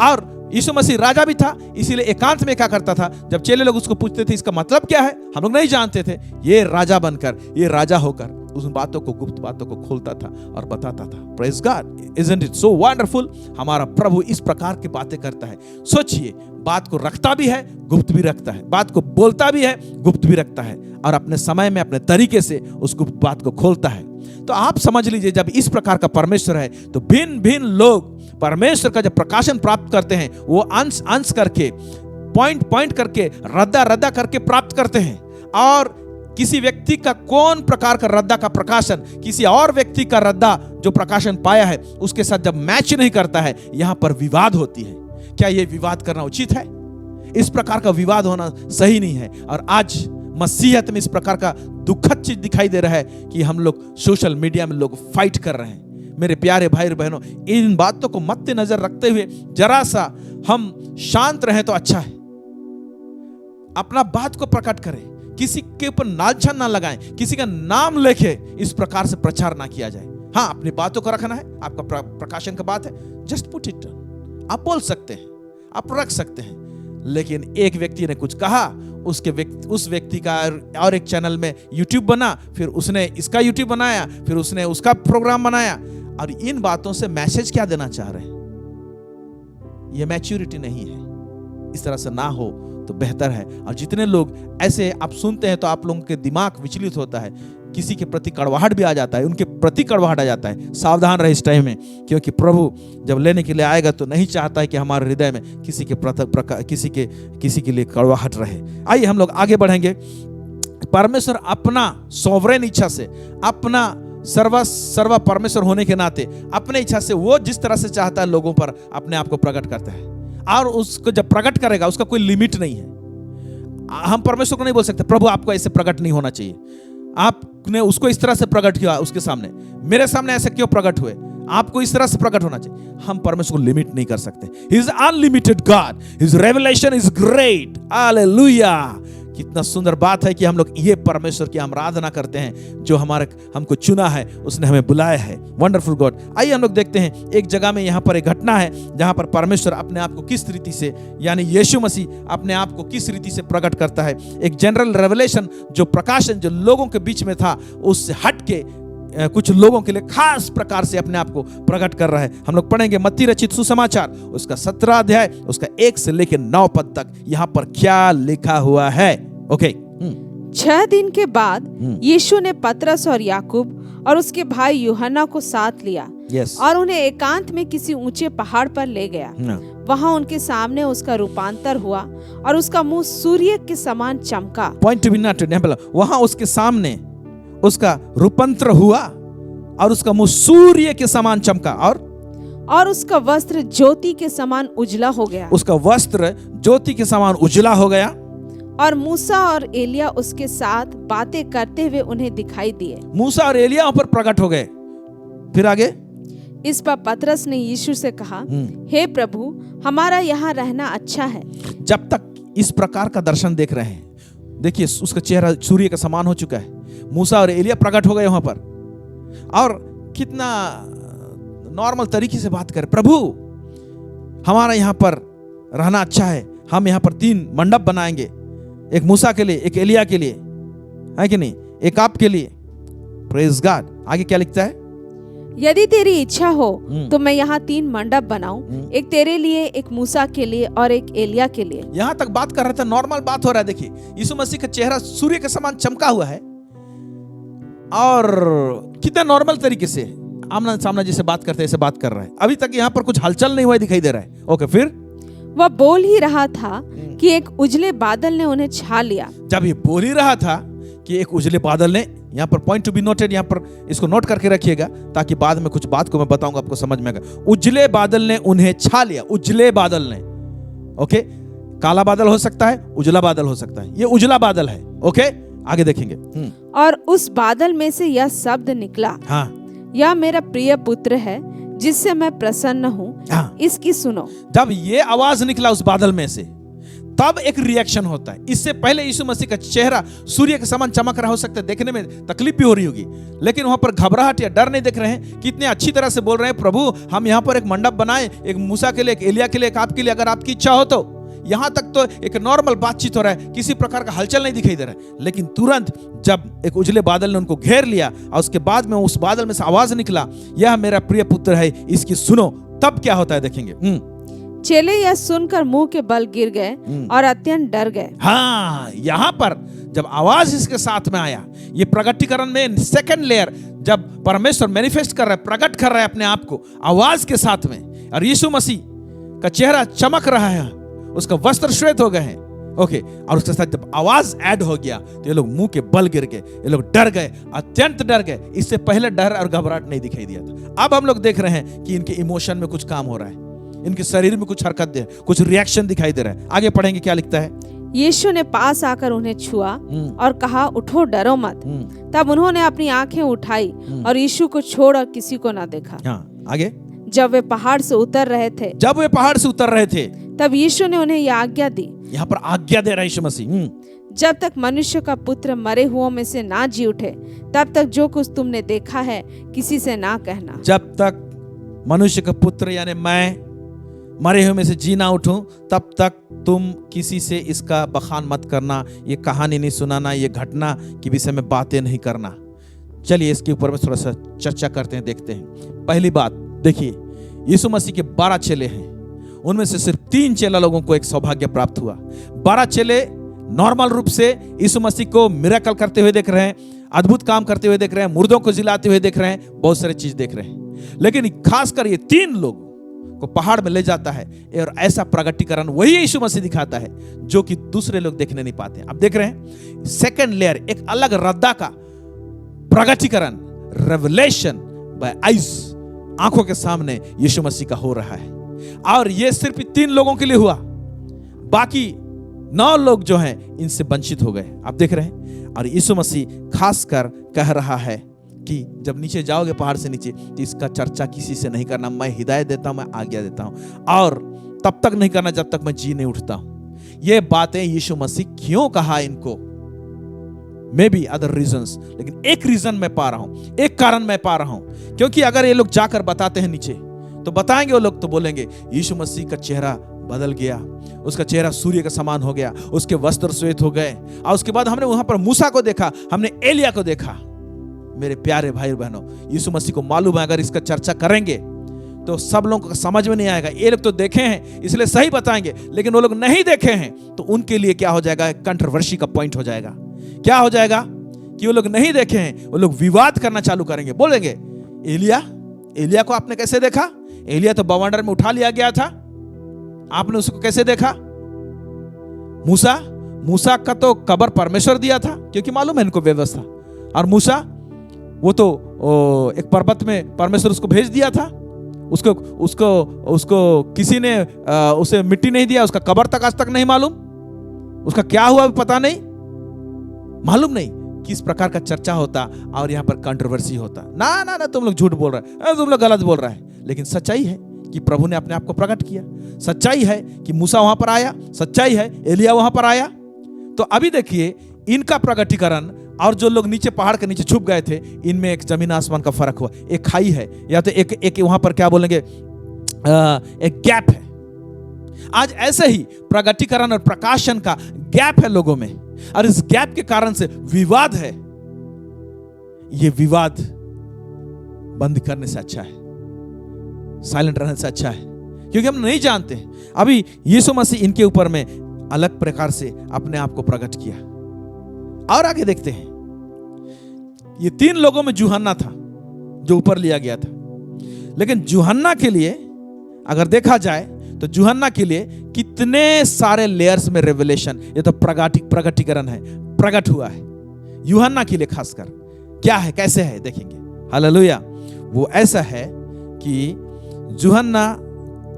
और यीशु मसीह राजा भी था, इसीलिए एकांत में क्या करता था, जब चेले लोग उसको पूछते थे इसका मतलब क्या है, हम लोग नहीं जानते थे, ये राजा बनकर, ये राजा होकर उन बातों को, गुप्त बातों को खोलता था और बताता था। Praise God, isn't it so wonderful? हमारा प्रभु इस प्रकार की बातें करता है। सोचिए, बात को रखता भी है, गुप्त भी रखता है, बात को बोलता भी है, गुप्त भी रखता है, और अपने समय में अपने तरीके से उस गुप्त बात को खोलता है। तो आप समझ लीजिए, जब इस प्रकार का परमेश्वर है तो भिन्न भिन्न लोग परमेश्वर का जब प्रकाशन प्राप्त करते हैं, वो अंश अंश करके, पॉइंट पॉइंट करके, रद्दा रद्दा करके प्राप्त करते हैं। और किसी व्यक्ति का कौन प्रकार का रद्दा का प्रकाशन किसी और व्यक्ति का रद्दा जो प्रकाशन पाया है उसके साथ जब मैच नहीं करता है, यहां पर विवाद होती है। क्या यह विवाद करना उचित है? इस प्रकार का विवाद होना सही नहीं है। और आज मसीहत में इस प्रकार का दुखद चीज दिखाई दे रहा है कि हम लोग सोशल मीडिया में लोग फाइट कर रहे हैं। मेरे प्यारे भाई और बहनों, इन बातों को मद्देनजर रखते हुए जरा सा हम शांत रहें तो अच्छा है। अपना बात को प्रकट करें, किसी के ऊपर नालछन ना लगाएं, किसी का नाम लेके इस प्रकार से प्रचार ना किया जाए। हाँ, अपनी बातों को रखना है, आपका प्रकाशन का बात है, जस्ट पुट इट, आप बोल सकते हैं, आप रख सकते हैं। लेकिन एक व्यक्ति ने कुछ कहा, उस व्यक्ति का और एक चैनल में यूट्यूब बना, फिर उसने इसका यूट्यूब बनाया, फिर उसने उसका प्रोग्राम बनाया, और इन बातों से मैसेज क्या देना चाह रहे हैं? यह मैच्योरिटी नहीं है। इस तरह से ना हो तो बेहतर है। और जितने लोग ऐसे आप सुनते हैं तो आप लोगों के दिमाग विचलित होता है, किसी के प्रति कड़वाहट भी आ जाता है, उनके प्रति कड़वाहट आ जाता है। सावधान रहे इस टाइम में, क्योंकि प्रभु जब लेने के लिए आएगा तो नहीं चाहता है कि हमारे हृदय में किसी के लिए कड़वाहट रहे। आइए हम लोग आगे बढ़ेंगे परमेश्वर अपना सॉवरेन इच्छा से, अपना सर्वा परमेश्वर होने के नाते अपने इच्छा से वो जिस तरह से चाहता है लोगों पर अपने आप को प्रकट करता है, और उसको जब प्रकट करेगा उसका कोई लिमिट नहीं है। हम परमेश्वर को नहीं बोल सकते प्रभु आपको ऐसे प्रकट नहीं होना चाहिए, आपने उसको इस तरह से प्रकट किया उसके सामने, मेरे सामने ऐसे क्यों प्रकट हुए, आपको इस तरह से प्रकट होना चाहिए। हम परमेश्वर को लिमिट नहीं कर सकते। He is unlimited God. His revelation is great. Hallelujah. कितना सुंदर बात है कि हम लोग ये परमेश्वर की आराधना करते हैं जो हमको चुना है, उसने हमें बुलाया है। Wonderful God. आइए हम लोग देखते हैं एक जगह में, यहाँ पर एक घटना है जहाँ पर परमेश्वर अपने आप को किस रीति से, यानी यीशु मसीह अपने आप को किस रीति से प्रकट करता है। एक जनरल रेवलेशन, जो प्रकाशन जो लोगों के बीच में था, उससे हट के कुछ लोगों के लिए खास प्रकार से अपने आप को प्रकट कर रहा है। हम लोग पढ़ेंगे मत्ती रचित सुसमाचार उसका 17 अध्याय उसका 1 से लेकर 9 पद तक। यहाँ पर क्या लिखा हुआ है? ओके। 6 दिन के बाद यीशु ने पतरस और याकूब और उसके भाई यूहन्ना को साथ लिया और उन्हें एकांत में किसी ऊंचे पहाड़ पर ले गया। वहां उनके सामने उसका रूपांतर हुआ और उसका मुंह सूर्य के समान चमका। Point to be noted. वहां उसके सामने उसका रूपांतर हुआ और उसका मुंह सूर्य के समान चमका, और उसका वस्त्र ज्योति के समान उजला हो गया। उसका वस्त्र ज्योति के समान उजला हो गया। और मूसा और एलिया उसके साथ बातें करते हुए उन्हें दिखाई दिए। मूसा और एलिया ऊपर प्रकट हो गए। फिर आगे, इस पर पतरस ने यीशु से कहा, हे प्रभु, हमारा यहाँ रहना अच्छा है। जब तक इस प्रकार का दर्शन देख रहे हैं, देखिए उसका चेहरा सूर्य का समान हो चुका है। मूसा और एलिया प्रकट हो गए वहां पर, और कितना नॉर्मल तरीके से बात करें, प्रभु हमारा यहाँ पर रहना अच्छा है, हम यहाँ पर 3 मंडप बनाएंगे, एक मूसा के लिए, एक एलिया के लिए, है कि नहीं, एक आपके लिए। Praise God. आगे क्या लिखता है? यदि तेरी इच्छा हो तो मैं यहाँ 3 मंडप बनाऊं, एक तेरे लिए, एक मूसा के लिए और एक एलिया के लिए। यहाँ तक बात कर रहे थे, नॉर्मल बात हो रहा है। देखिए यीशु मसीह का चेहरा सूर्य के समान चमका हुआ है, और कितना नॉर्मल तरीके से आमना सामना जैसे बात करते हैं ऐसे बात कर रहा है। अभी तक यहाँ पर कुछ हलचल नहीं हुआ दिखाई दे रहा है। ओके, फिर वह बोल ही रहा था कि एक उजले बादल ने उन्हें छा लिया। जब ये बोल ही रहा था कि एक उजले बादल ने, यहाँ पर पॉइंट टू बी नोटेड, यहाँ पर इसको नोट करके रखिएगा ताकि बाद में कुछ बात को मैं बताऊंगा आपको समझ में आएगा। उजले बादल ने उन्हें छा लिया। उजले बादल ने, ओके, काला बादल हो सकता है, उजला बादल हो सकता है, ये उजला बादल है। ओके, आगे देखेंगे। और उस बादल में से यह शब्द निकला, हाँ, यह मेरा प्रिय पुत्र है जिससे मैं प्रसन्न हूँ, हाँ, इसकी सुनो। जब ये आवाज निकला उस बादल में से, तब एक रिएक्शन होता है। इससे पहले यीशु मसीह का चेहरा सूर्य के समान चमक रहा हो सकता है, देखने में तकलीफ भी हो रही होगी, लेकिन वहां पर घबराहट या डर नहीं देख रहे हैं। कितने अच्छी तरह से बोल रहे हैं, प्रभु हम यहाँ पर एक मंडप बनाए, एक मूसा के लिए, एक एलिया के लिए, एक आपके लिए, अगर आपकी इच्छा हो तो। यहां तक तो एक नॉर्मल बातचीत हो रहा है, किसी प्रकार का हलचल नहीं दिखाई दे रहा है। लेकिन तुरंत जब एक उजले बादल ने उनको घेर लिया और उसके बाद में उस बादल में से आवाज निकला, यह मेरा प्रिय पुत्र है, इसकी सुनो, तब क्या होता है देखेंगे। चेले यह सुनकर मुंह के बल गिर गए और अत्यंत डर गए। हाँ, यहाँ पर जब आवाज इसके साथ में आया, ये प्रगटीकरण में सेकंड लेयर, जब परमेश्वर मैनिफेस्ट कर रहा है, प्रकट कर रहा है अपने आप को आवाज के साथ में, और यीशु मसीह का चेहरा चमक रहा है, उसका वस्त्र श्वेत हो गए हैं। ओके, और उसके साथ जब आवाज ऐड हो गया तो ये लोग मुंह के बल गिर गए, ये लोग डर गए, अत्यंत डर गए। इससे पहले डर और घबराहट नहीं दिखाई दिया था। अब हम लोग देख रहे हैं कि इनके इमोशन में कुछ काम हो रहा है, इनके शरीर में कुछ हरकत दे, कुछ रिएक्शन दिखाई दे रहा है। आगे पढ़ेंगे क्या लिखता है। यीशु ने पास आकर उन्हें छुआ और कहा, उठो, डरो मत। तब उन्होंने अपनी आंखें उठाई और यीशु को छोड़ और किसी को ना देखा। हाँ, आगे। जब वे पहाड़ से उतर रहे थे, तब यीशु ने उन्हें यह आज्ञा दी। यहाँ पर आज्ञा दे रहा है यीशु मसीह, जब तक मनुष्य का पुत्र मरे हुओं में से ना जी उठे, तब तक जो कुछ तुमने देखा है किसी से ना कहना। जब तक मनुष्य का पुत्र यानी मैं मरे हुए में से जी ना उठूं, तब तक तुम किसी से इसका बखान मत करना, ये कहानी नहीं सुनाना, ये घटना के विषय में बातें नहीं करना। चलिए इसके ऊपर में थोड़ा सा चर्चा करते हैं, देखते हैं। पहली बात देखिए, यीशु मसीह के 12 चेले हैं, उनमें से सिर्फ 3 चेला लोगों को एक सौभाग्य प्राप्त हुआ। 12 चेले नॉर्मल रूप से यीशु मसीह को मिरेकल करते हुए देख रहे हैं, अद्भुत काम करते हुए देख रहे हैं, मुर्दों को जिलाते हुए देख रहे हैं, बहुत सारी चीज देख रहे हैं। लेकिन खासकर ये 3 लोग को पहाड़ में ले जाता है, और ऐसा प्रगटीकरण वही यीशु मसीह दिखाता है जो कि दूसरे लोग देखने नहीं पाते। आप देख रहे हैं सेकंड लेयर, एक अलग रद्दा का प्रगटीकरण, रेवलेशन बाय आइज, आंखों के सामने यीशु मसीह का हो रहा है। और ये सिर्फ 3 लोगों के लिए हुआ, बाकी 9 लोग जो हैं इनसे वंचित हो गए। आप देख रहे हैं। और यीशु मसीह खासकर कह रहा है कि जब नीचे जाओगे पहाड़ से नीचे, तो इसका चर्चा किसी से नहीं करना। मैं हिदायत देता हूं, मैं आज्ञा देता हूं, और तब तक नहीं करना जब तक मैं जी नहीं उठता हूं। ये बातें यीशु मसीह क्यों कहा इनको? मे बी अदर रीजंस, लेकिन एक रीजन मैं पा रहा हूं, एक कारण मैं पा रहा हूं। क्योंकि अगर ये लोग जाकर बताते हैं नीचे, तो बताएंगे वो लोग, तो बोलेंगे यीशु मसीह का चेहरा बदल गया, उसका चेहरा सूर्य का समान हो गया, उसके वस्त्र श्वेत हो गए। और उसके बाद हमने वहां पर मूसा को देखा, हमने एलिया को देखा। मेरे प्यारे भाई बहनों, यीशु मसीह को मालूम है अगर इसका चर्चा करेंगे तो सब लोगों को समझ में नहीं आएगा। ये लोग तो देखे हैं इसलिए सही बताएंगे, लेकिन वो लोग नहीं देखे हैं तो उनके लिए क्या हो जाएगा? कंट्रोवर्सी का पॉइंट हो जाएगा। क्या हो जाएगा कि वो लोग नहीं देखे हैं, वो लोग विवाद करना चालू करेंगे। बोलेंगे एलिया को आपने कैसे देखा? एलिया तो बवंडर में उठा लिया गया था, आपने उसको कैसे देखा? मूसा का तो कब्र परमेश्वर दिया था, क्योंकि मालूम है इनको व्यवस्था। और मूसा वो तो एक पर्वत में परमेश्वर उसको भेज दिया था, उसको किसी ने उसे मिट्टी नहीं दिया, उसका कब्र तक आज तक नहीं मालूम, उसका क्या हुआ पता नहीं, मालूम नहीं। किस प्रकार का चर्चा होता और यहाँ पर कंट्रोवर्सी होता। ना तुम लोग झूठ बोल रहे हैं, तुम लोग गलत बोल रहे हैं। लेकिन सच्चाई है कि प्रभु ने अपने आप को प्रकट किया, सच्चाई है कि मूसा वहां पर आया, सच्चाई है एलिया वहां पर आया। तो अभी देखिए इनका प्रकटीकरण और जो लोग नीचे पहाड़ के नीचे छुप गए थे, इनमें एक जमीन आसमान का फर्क हुआ। एक खाई है, या तो एक वहां पर क्या बोलेंगे, एक गैप है। आज ऐसे ही प्रगटीकरण और प्रकाशन का गैप है लोगों में, और इस गैप के कारण से विवाद है। ये विवाद बंद करने से अच्छा है, साइलेंट रहने से अच्छा है, क्योंकि हम नहीं जानते। अभी यीशु मसीह इनके ऊपर में अलग प्रकार से अपने आप को प्रकट किया। और आगे देखते हैं, ये 3 लोगों में यूहन्ना था जो ऊपर लिया गया था। लेकिन यूहन्ना के लिए अगर देखा जाए तो यूहन्ना के लिए कितने सारे लेयर्स में रेवलेशन, ये तो प्रगटीकरण है, प्रकट हुआ है। यूहन्ना के लिए खासकर क्या है, कैसे है, देखेंगे। हालेलुया। वो ऐसा है कि यूहन्ना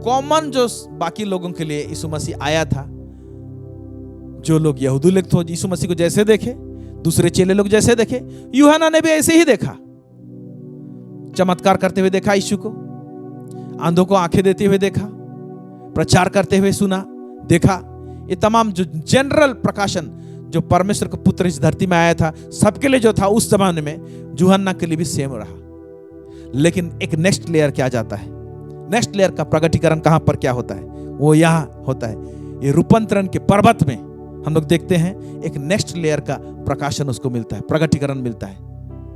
कॉमन जो बाकी लोगों के लिए यीशु मसीह आया था, जो लोग यहूदी लोग थे यीशु मसीह को जैसे देखे, दूसरे चेले लोग जैसे देखे, यूहन्ना ने भी ऐसे ही देखा। चमत्कार करते हुए देखा यीशु को, अंधों को आंखें देते हुए देखा, प्रचार करते हुए सुना, देखा। ये तमाम जो जनरल प्रकाशन जो परमेश्वर का पुत्र इस धरती में आया था, सबके लिए जो था उस जमाने में, यूहन्ना के लिए भी सेम रहा। लेकिन एक नेक्स्ट लेयर क्या जाता है, नेक्स्ट लेयर का प्रगटीकरण कहां पर क्या होता है, वो यहां होता है। ये रूपांतरण के पर्वत में हम लोग देखते हैं एक नेक्स्ट लेयर का प्रकाशन उसको मिलता है, प्रगटीकरण मिलता है।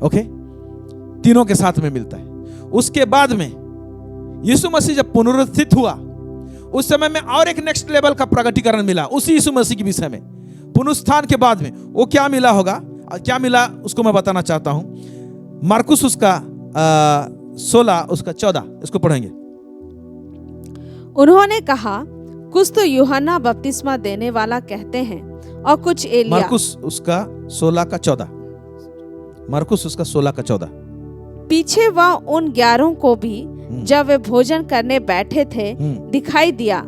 ओके, तीनों के साथ में मिलता है। उसके बाद में यीशु मसीह जब पुनरुत्थित हुआ, उस समय में और एक नेक्स्ट लेवल का प्रगटीकरण मिला उसी यीशु मसीह के विषय में। पुनरुत्थान के बाद में वो क्या मिला होगा, क्या मिला उसको मैं बताना चाहता हूं। मार्कुस उसका 16 उसका 14 इसको पढ़ेंगे। उन्होंने कहा, कुछ तो यूहन्ना बपतिस्मा देने वाला कहते हैं और कुछ एलिया। मार्कुस उसका 16 का 14, मार्कुस उसका 16 का 14। पीछे वह उन 11 को भी जब वे भोजन करने बैठे थे दिखाई दिया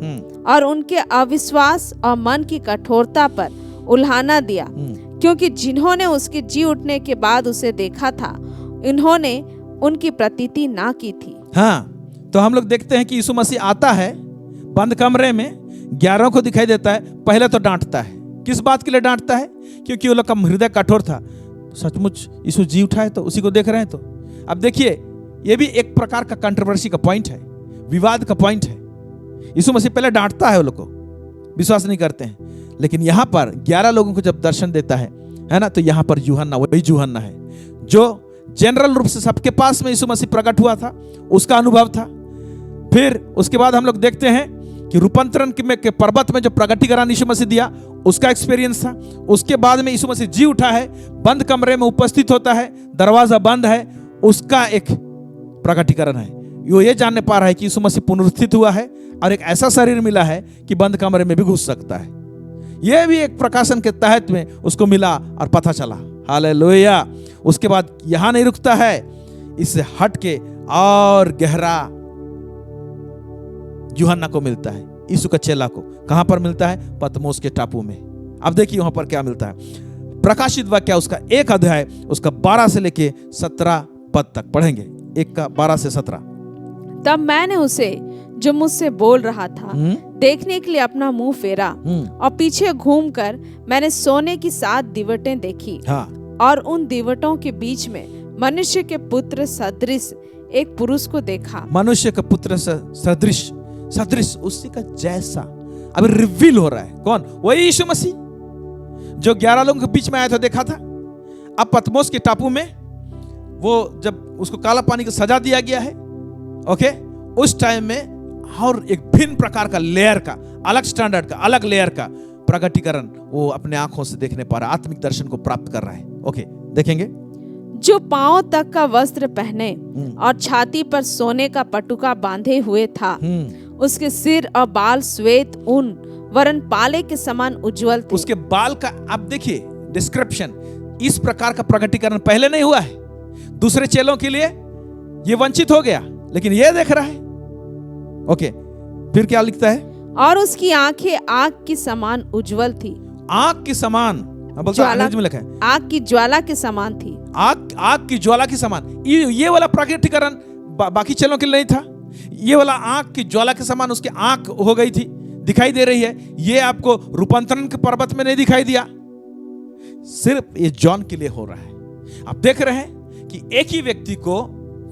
और उनके अविश्वास और मन की कठोरता पर उल्हाना दिया, क्योंकि जिन्होंने उसके जी उठने के बाद उसे देखा था, इन्होंने उनकी प्रतीति ना की थी। हाँ, तो हम लोग देखते हैं कि यीशु मसीह आता है बंद कमरे में, 11 को दिखाई देता है। पहले तो डांटता है। किस बात के लिए डांटता है? क्योंकि वो लोग का हृदय कठोर था। सचमुच यीशु जी उठा है तो उसी को देख रहे हैं। तो अब देखिए, ये भी एक प्रकार का कंट्रोवर्सी का पॉइंट है, विवाद का पॉइंट है। यीशु मसीह पहले डांटता है वो लोग को, विश्वास नहीं करते हैं। लेकिन यहां पर 11 लोगों को जब दर्शन देता है ना, तो यहां पर यूहन्ना, वही यूहन्ना है जो जनरल रूप से सबके पास में यीशु मसीह प्रकट हुआ था, उसका अनुभव था। फिर उसके बाद हम लोग देखते हैं कि रूपांतरण के पर्वत में जो प्रगटीकरण यीशु मसीह दिया, उसका एक्सपीरियंस था। उसके बाद में यीशु मसीह जी उठा है, बंद कमरे में उपस्थित होता है, दरवाजा बंद है, उसका एक प्रगटीकरण है। वो ये जानने पा रहा है कि यीशु मसीह पुनरुत्थित हुआ है और एक ऐसा शरीर मिला है कि बंद कमरे में भी घुस सकता है। यह भी एक प्रकाशन के तहत में उसको मिला और पता चला। हालेलुया। उसके बाद यहां नहीं रुकता है, इससे हट के और गहरा यूहन्ना को मिलता है, यीशु का चेला को। कहां पर मिलता है? पतमोस के टापू में। अब देखिए वहां पर क्या मिलता है। प्रकाशित वाक्य उसका 1 अध्याय उसका 12 से लेके 17 पद तक पढ़ेंगे। 1 का 12 से 17। तब मैंने उसे जो मुझसे बोल रहा था देखने के लिए अपना मुंह फेरा और पीछे घूमकर मैंने सोने की 7 दीवटें देखी। हाँ। और उन दीवटों के बीच में मनुष्य के पुत्र सदृश एक पुरुष को देखा। मनुष्य का पुत्र सदृश, सदृश उसी का जैसा अब रिवील हो रहा है। कौन? वही यीशु मसीह जो 11 लोगों के बीच में आया था, देखा था। अब पतमोस के टापू में वो जब उसको काला पानी का सजा दिया गया है, ओके, उस टाइम में और एक भिन्न प्रकार का लेयर का, अलग स्टैंडर्ड का, अलग लेयर का प्रगटीकरण वो अपने आंखों से देखने पा रहा है, आत्मिक दर्शन को प्राप्त कर रहा है। ओके, देखेंगे। जो पांव तक का वस्त्र पहने और छाती पर सोने का पटुका बांधे हुए था, उसके सिर और बाल श्वेत ऊन वरन पाले के समान उज्जवल थे। उसके बाल का आप देखिए डिस्क्रिप्शन, इस प्रकार का प्रगटीकरण पहले नहीं हुआ है। दूसरे चेलों के लिए ये वंचित हो गया, लेकिन ये देख रहा है। ओके, फिर क्या लिखता है? और उसकी आंखें आग की समान उज्जवल थी। आग की समान, अंग्रेजी में लिखा है आग की ज्वाला के समान थी। आग की ज्वाला के समान। ये वाला प्रगटीकरण बाकी चेलों के लिए नहीं था। ये वाला आग की ज्वाला के समान उसकी आंख हो गई थी, दिखाई दे रही है। ये आपको रूपांतरण के पर्वत में नहीं दिखाई दिया, सिर्फ ये जॉन के लिए हो रहा है। आप देख रहे हैं कि एक ही व्यक्ति को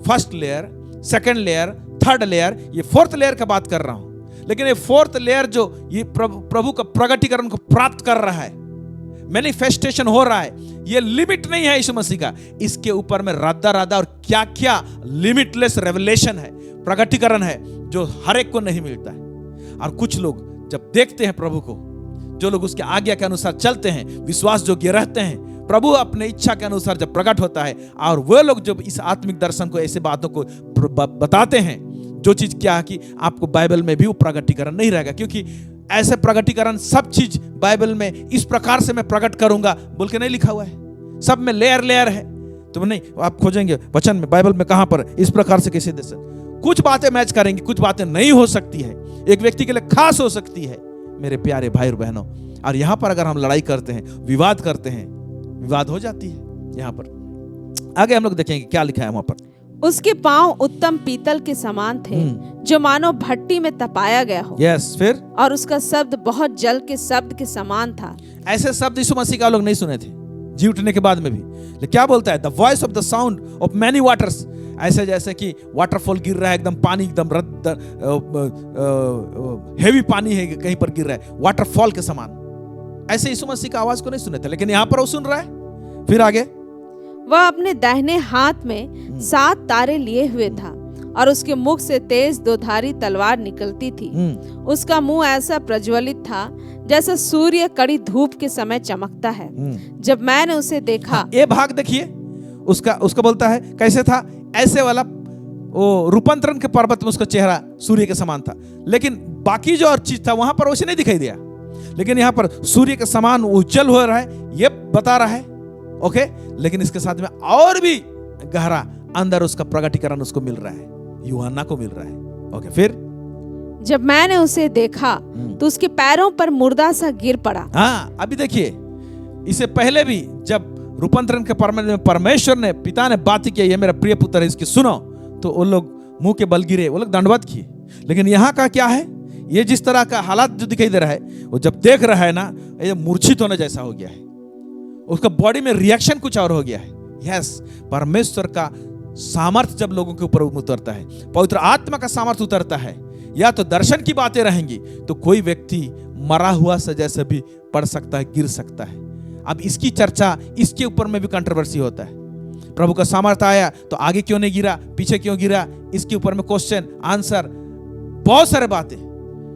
first layer, second layer, third layer, ये फोर्थ लेयर का बात कर रहा हूं। लेकिन ये फोर्थ लेयर जो ये प्रभु का प्रगटीकरण को प्राप्त कर रहा है, मैनिफेस्टेशन हो रहा है, ये लिमिट नहीं है यीशु मसीह का। इसके ऊपर में राधा और क्या क्या लिमिटलेस रेवलेशन है, प्रगटीकरण है, जो हर एक को नहीं मिलता है। और कुछ लोग जब देखते हैं प्रभु को, जो लोग उसके आज्ञा के अनुसार चलते हैं, विश्वास योग्य रहते हैं, प्रभु अपने इच्छा के अनुसार जब प्रकट होता है, और वो लोग जब इस आत्मिक दर्शन को, ऐसे बातों को बताते हैं, जो चीज क्या कि आपको बाइबल में भी वो प्रगटीकरण नहीं रहेगा, क्योंकि ऐसे प्रगटीकरण सब चीज बाइबल में इस प्रकार से मैं प्रकट करूंगा बोल के नहीं लिखा हुआ है। सब में लेयर लेयर है। तो नहीं, आप खोजेंगे वचन में, बाइबल में कहां पर इस प्रकार से कैसे दे सकते। कुछ बातें मैच करेंगी, कुछ बातें नहीं हो सकती है, एक व्यक्ति के लिए खास हो सकती है, मेरे प्यारे भाई और बहनों। और यहां पर अगर हम लड़ाई करते हैं, विवाद करते हैं, विवाद हो जाती है। यहां पर आगे हम लोग देखेंगे क्या लिखा है वहां पर। उसके पांव उत्तम पीतल के समान थे, जो मानो भट्टी में तपाया गया हो। यस, फिर? और उसका शब्द बहुत जल के शब्द के समान था। ऐसे शब्द यीशु मसीह का लोग नहीं सुने थे जी उठने के बाद में भी। लेकिन क्या बोलता है? The voice of the sound of many waters. ऐसे जैसे कि वाटरफॉल गिर रहा है, एकदम पानी एकदम हेवी पानी है, कहीं पर गिर रहा है, वाटरफॉल के समान। ऐसे यीशु मसीह का आवाज को नहीं सुने थे, लेकिन यहां पर वो सुन रहा है। फिर आगे, वह अपने दाहिने हाथ में 7 तारे लिए हुए था, और उसके मुख से तेज 2धारी तलवार निकलती थी। उसका मुंह ऐसा प्रज्वलित था जैसा सूर्य कड़ी धूप के समय चमकता है। जब मैंने उसे देखा, ये भाग देखिए, उसका बोलता है कैसे था, ऐसे वाला वो रूपांतरण के पर्वत में उसका चेहरा सूर्य के समान था। लेकिन बाकी जो और चीज था वहां पर वैसे नहीं दिखाई दिया, लेकिन यहां पर सूर्य के समान उज्जवल हो रहा है, ये बता रहा है। ओके, लेकिन इसके साथ में और भी गहरा अंदर उसका प्रगटीकरण उसको मिल रहा है, यूहन्ना को मिल रहा है। ओके, फिर जब मैंने उसे देखा तो उसके पैरों पर मुर्दा सा गिर पड़ा। हाँ, अभी देखिए, इससे पहले भी जब रूपांतरण के परमेश्वर ने, पिता ने बात किया, ये मेरा प्रिय पुत्र है, इसकी सुनो, तो वो लोग मुंह के बल गिरे, वो लोग दंडवत किए। लेकिन यहाँ का क्या है, ये जिस तरह का हालात जो दिखाई दे रहा है, वो जब देख रहा है ना, ये मूर्छित होने जैसा हो गया है, उसका बॉडी में रिएक्शन कुछ और हो गया है। यस, परमेश्वर का सामर्थ्य जब लोगों के ऊपर उतरता है, पवित्र आत्मा का सामर्थ्य उतरता है, या तो दर्शन की बातें रहेंगी, तो कोई व्यक्ति मरा हुआ सा जैसे भी पड़ सकता है, गिर सकता है। अब इसकी चर्चा, इसके ऊपर में भी कंट्रोवर्सी होता है। प्रभु का सामर्थ्य आया तो आगे क्यों नहीं गिरा, पीछे क्यों गिरा, इसके ऊपर में क्वेश्चन आंसर, बहुत सारे बातें,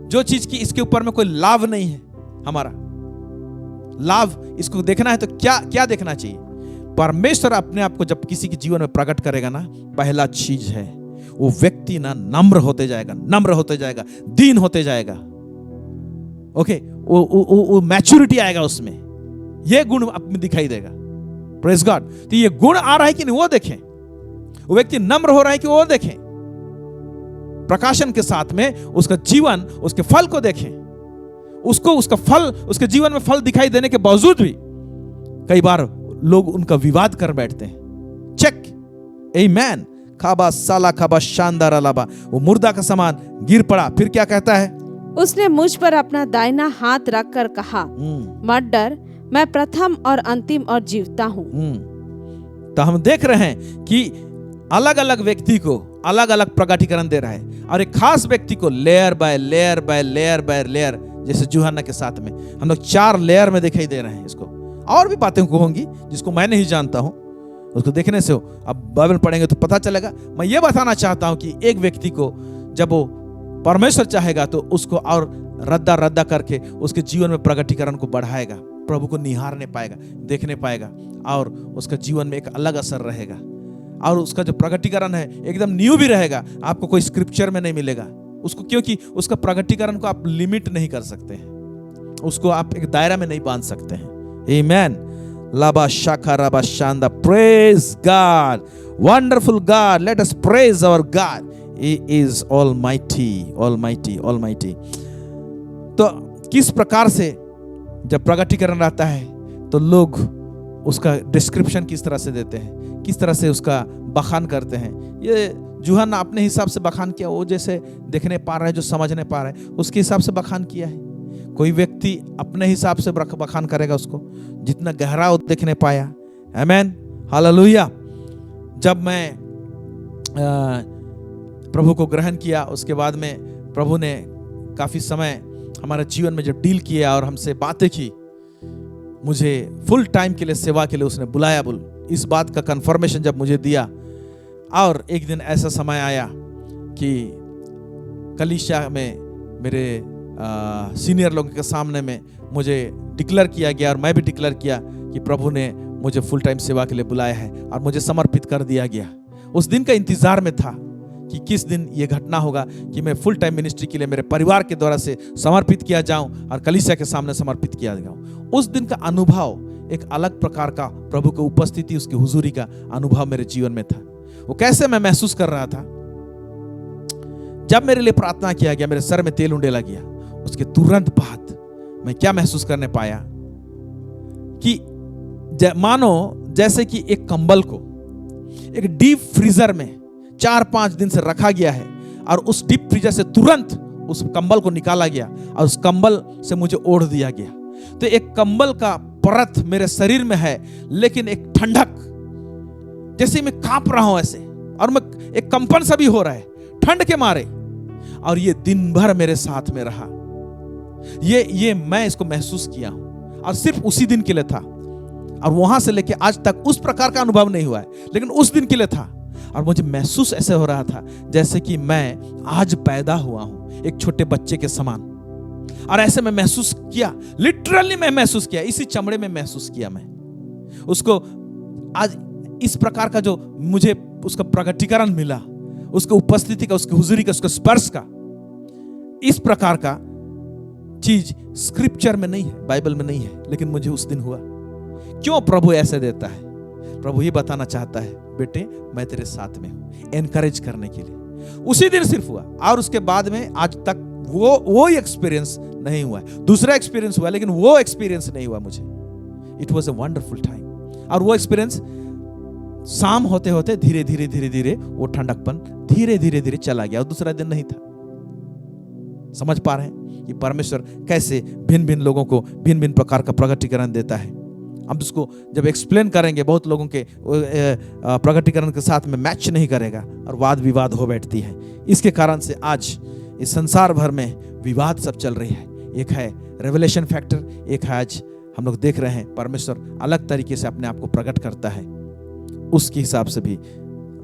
जो चीज की इसके ऊपर में कोई लाभ नहीं है। हमारा लाभ, इसको देखना है तो क्या देखना चाहिए? परमेश्वर अपने आप को जब किसी के जीवन में प्रकट करेगा ना, पहला चीज है वो व्यक्ति ना नम्र होते जाएगा, नम्र होते जाएगा, दीन होते जाएगा। ओके, वो मैच्योरिटी आएगा उसमें, ये गुण आप में दिखाई देगा। Praise God. तो ये गुण आ रहा है कि नहीं वो देखें, वो व्यक्ति नम्र हो रहा है कि वो देखें, प्रकाशन के साथ में उसका जीवन, उसके फल को देखें। उसको उसका फल, उसके जीवन में फल दिखाई देने के बावजूद भी कई बार लोग उनका विवाद कर बैठते हैं। चेक, आमेन। खाबा साला खाबा शानदार अलाबा, वो मुर्दा का समान गिर पड़ा। फिर क्या कहता है? उसने मुझ पर अपना दाहिना हाथ रखकर कहा, मत डर, मैं प्रथम और अंतिम और जीवता हूँ। तो हम देख रहे हैं कि अलग अलग व्यक्ति को अलग अलग प्रकटीकरण दे रहा है, और एक खास व्यक्ति को layer by layer by layer by layer, जैसे यूहन्ना के साथ में हम लोग 4 लेयर में दिखाई दे रहे हैं इसको। और भी बातें होंगी जिसको मैं नहीं जानता हूं, उसको देखने से अब बाइबल पढ़ेंगे तो पता चलेगा। मैं ये बताना चाहता हूं कि एक व्यक्ति को जब वो परमेश्वर चाहेगा तो उसको और रद्दा रद्दा करके उसके जीवन में प्रकटीकरण को बढ़ाएगा, प्रभु को निहारने पाएगा, देखने पाएगा, और उसका जीवन में एक अलग असर रहेगा। और उसका जो प्रकटीकरण है एकदम न्यू भी रहेगा, आपको कोई स्क्रिप्चर में नहीं मिलेगा उसको, क्योंकि उसका प्रकटीकरण को आप लिमिट नहीं कर सकते हैं, उसको आप एक दायरा में नहीं बांध सकते हैं। आमेन। लाबा शाखा राबा शांदा। Praise God, wonderful God, let us praise our God, he is almighty, almighty, almighty. तो किस प्रकार से जब प्रकटीकरण आता है तो लोग उसका डिस्क्रिप्शन किस तरह से देते हैं, किस तरह से उसका बखान करते हैं। ये यूहन्ना अपने हिसाब से बखान किया, वो जैसे देखने पा रहा है, जो समझने पा रहा है, उसके हिसाब से बखान किया है। कोई व्यक्ति अपने हिसाब से बखान करेगा उसको, जितना गहरा वो देखने पाया। आमेन, हालेलुया। जब मैं प्रभु को ग्रहण किया, उसके बाद में प्रभु ने काफी समय हमारे जीवन में जो डील किया और हमसे बातें की, मुझे फुल टाइम के लिए सेवा के लिए उसने बुलाया। इस बात का कंफर्मेशन जब मुझे दिया, और एक दिन ऐसा समय आया कि कलीसिया में मेरे सीनियर लोगों के सामने में मुझे डिक्लेयर किया गया, और मैं भी डिक्लेयर किया कि प्रभु ने मुझे फुल टाइम सेवा के लिए बुलाया है और मुझे समर्पित कर दिया गया। उस दिन का इंतजार में था कि किस दिन ये घटना होगा कि मैं फुल टाइम मिनिस्ट्री के लिए मेरे परिवार के द्वारा से समर्पित किया जाऊं और कलीसिया के सामने समर्पित किया जाऊं। उस दिन का अनुभव एक अलग प्रकार का, प्रभु की उपस्थिति, उसकी हुजूरी का अनुभव मेरे जीवन में था। वो कैसे मैं महसूस कर रहा था, जब मेरे लिए प्रार्थना किया गया, मेरे सर में तेल उंडेला गया, उसके तुरंत बाद मैं क्या महसूस करने पाया कि मानो जैसे कि एक कंबल को एक डीप फ्रीजर में 4-5 दिन से रखा गया है, और उस डीप फ्रीजर से तुरंत उस कंबल को निकाला गया और उस कंबल से मुझे ओढ़ दिया गया। तो एक कंबल का परत मेरे शरीर में है, लेकिन एक ठंडक, जैसे मैं कांप रहा हूं ऐसे, और मैं एक कंपन सा भी हो रहा है ठंड के मारे, और ये दिन भर मेरे साथ में रहा। ये मैं इसको महसूस किया हूं, और सिर्फ उसी दिन के लिए था, और वहां से लेके आज तक उस प्रकार का अनुभव नहीं हुआ है, लेकिन उस दिन के लिए था। और मुझे महसूस ऐसे हो रहा था जैसे कि मैं आज पैदा हुआ हूं, एक छोटे बच्चे के समान। और ऐसे मैं महसूस किया, लिटरली मैं महसूस किया, इसी चमड़े में महसूस किया मैं उसको। आज इस प्रकार का जो मुझे उसका प्रकटीकरण मिला, उसकी उपस्थिति का, उसकी हुजूरी का, उसका स्पर्श का, इस प्रकार का चीज स्क्रिप्चर में नहीं है, बाइबल में नहीं है, लेकिन मुझे उस दिन हुआ। क्यों प्रभु ऐसे देता है? प्रभु ये बताना चाहता है, बेटे मैं तेरे साथ में हूं, एनकरेज करने के लिए। उसी दिन सिर्फ हुआ, और उसके बाद में आज तक वो एक्सपीरियंस नहीं हुआ है। दूसरा एक्सपीरियंस हुआ, लेकिन वो एक्सपीरियंस नहीं हुआ मुझे। It was a wonderful time. और वो एक्सपीरियंस शाम होते होते धीरे धीरे धीरे धीरे वो ठंडकपन धीरे धीरे धीरे चला गया, और दूसरा दिन नहीं था। समझ पा रहे हैं कि परमेश्वर कैसे भिन्न भिन्न लोगों को भिन्न भिन्न प्रकार का प्रकटीकरण देता है। हम उसको जब एक्सप्लेन करेंगे, बहुत लोगों के प्रकटीकरण के साथ में मैच नहीं करेगा और वाद विवाद हो बैठती है। इसके कारण से आज इस संसार भर में विवाद सब चल रही है। एक है रेवलेशन फैक्टर, एक है आज हम लोग देख रहे हैं परमेश्वर अलग तरीके से अपने आप को प्रकट करता है, उसके हिसाब से भी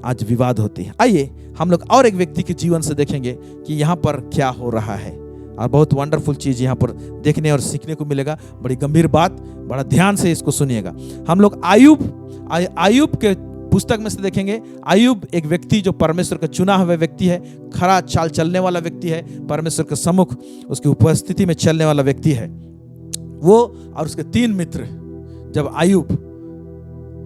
आज विवाद होती है। आइए हम लोग और एक व्यक्ति के जीवन से देखेंगे कि यहाँ पर क्या हो रहा है, और बहुत वंडरफुल चीज यहाँ पर देखने और सीखने को मिलेगा। बड़ी गंभीर बात, बड़ा ध्यान से इसको सुनिएगा। हम लोग आयुब के पुस्तक में से देखेंगे, अय्यूब एक व्यक्ति जो परमेश्वर का चुना हुआ व्यक्ति है, खरा चाल चलने वाला व्यक्ति है, परमेश्वर के सम्मुख उसकी उपस्थिति में चलने वाला व्यक्ति है। वो और उसके 3 मित्र, जब अय्यूब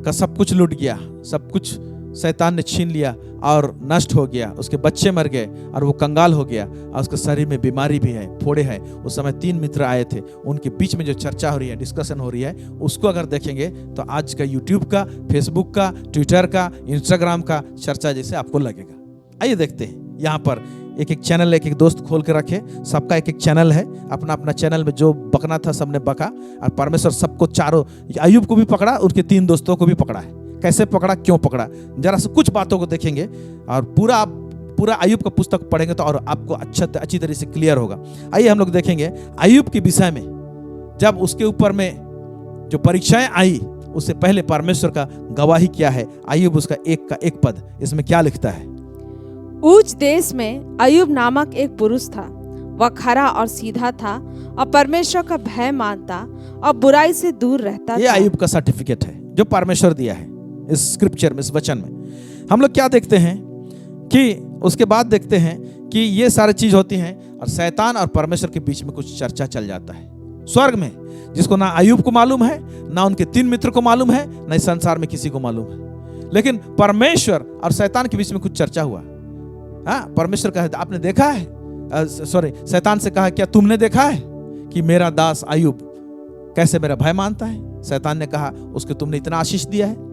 का सब कुछ लूट गया, सब कुछ शैतान ने छीन लिया और नष्ट हो गया, उसके बच्चे मर गए और वो कंगाल हो गया और उसके शरीर में बीमारी भी है, फोड़े हैं, उस समय 3 मित्र आए थे। उनके बीच में जो चर्चा हो रही है, डिस्कशन हो रही है, उसको अगर देखेंगे तो आज का यूट्यूब का, फेसबुक का, ट्विटर का, इंस्टाग्राम का चर्चा जैसे आपको लगेगा। आइए देखते हैं। यहाँ पर एक चैनल एक दोस्त खोल के रखे, सबका एक चैनल है, अपना अपना चैनल में जो बकना था सबने बका, और परमेश्वर सबको चारों, अय्यूब को भी पकड़ा, उनके 3 दोस्तों को भी पकड़ा है। कैसे पकड़ा, क्यों पकड़ा, जरा से कुछ बातों को देखेंगे और पूरा अय्यूब का पुस्तक पढ़ेंगे तो और आपको अच्छी तरह से क्लियर होगा। आइए हम लोग देखेंगे अय्यूब के विषय में। जब उसके ऊपर में जो परीक्षाएं आई, उससे पहले परमेश्वर का गवाही क्या है। अय्यूब उसका एक पद, इसमें क्या लिखता है? ऊच देश में अय्यूब नामक एक पुरुष था। वह खरा और सीधा था और परमेश्वर का भय मानता और बुराई से दूर रहता था। ये अय्यूब का सर्टिफिकेट है जो परमेश्वर दिया है इस स्क्रिप्चर में, इस वचन में। हम लोग क्या देखते हैं कि उसके बाद देखते हैं कि ये सारी चीज होती हैं और शैतान और परमेश्वर के बीच में कुछ चर्चा चल जाता है स्वर्ग में, जिसको ना अय्यूब को मालूम है, ना उनके 3 मित्र को मालूम है, ना इस संसार में किसी को मालूम है। लेकिन परमेश्वर और शैतान के बीच में कुछ चर्चा हुआ। हाँ, परमेश्वर कहा, आपने देखा है, शैतान से कहा, क्या तुमने देखा है कि मेरा दास अय्यूब कैसे मेरा भय मानता है? शैतान ने कहा, उसके तुमने इतना आशीष दिया है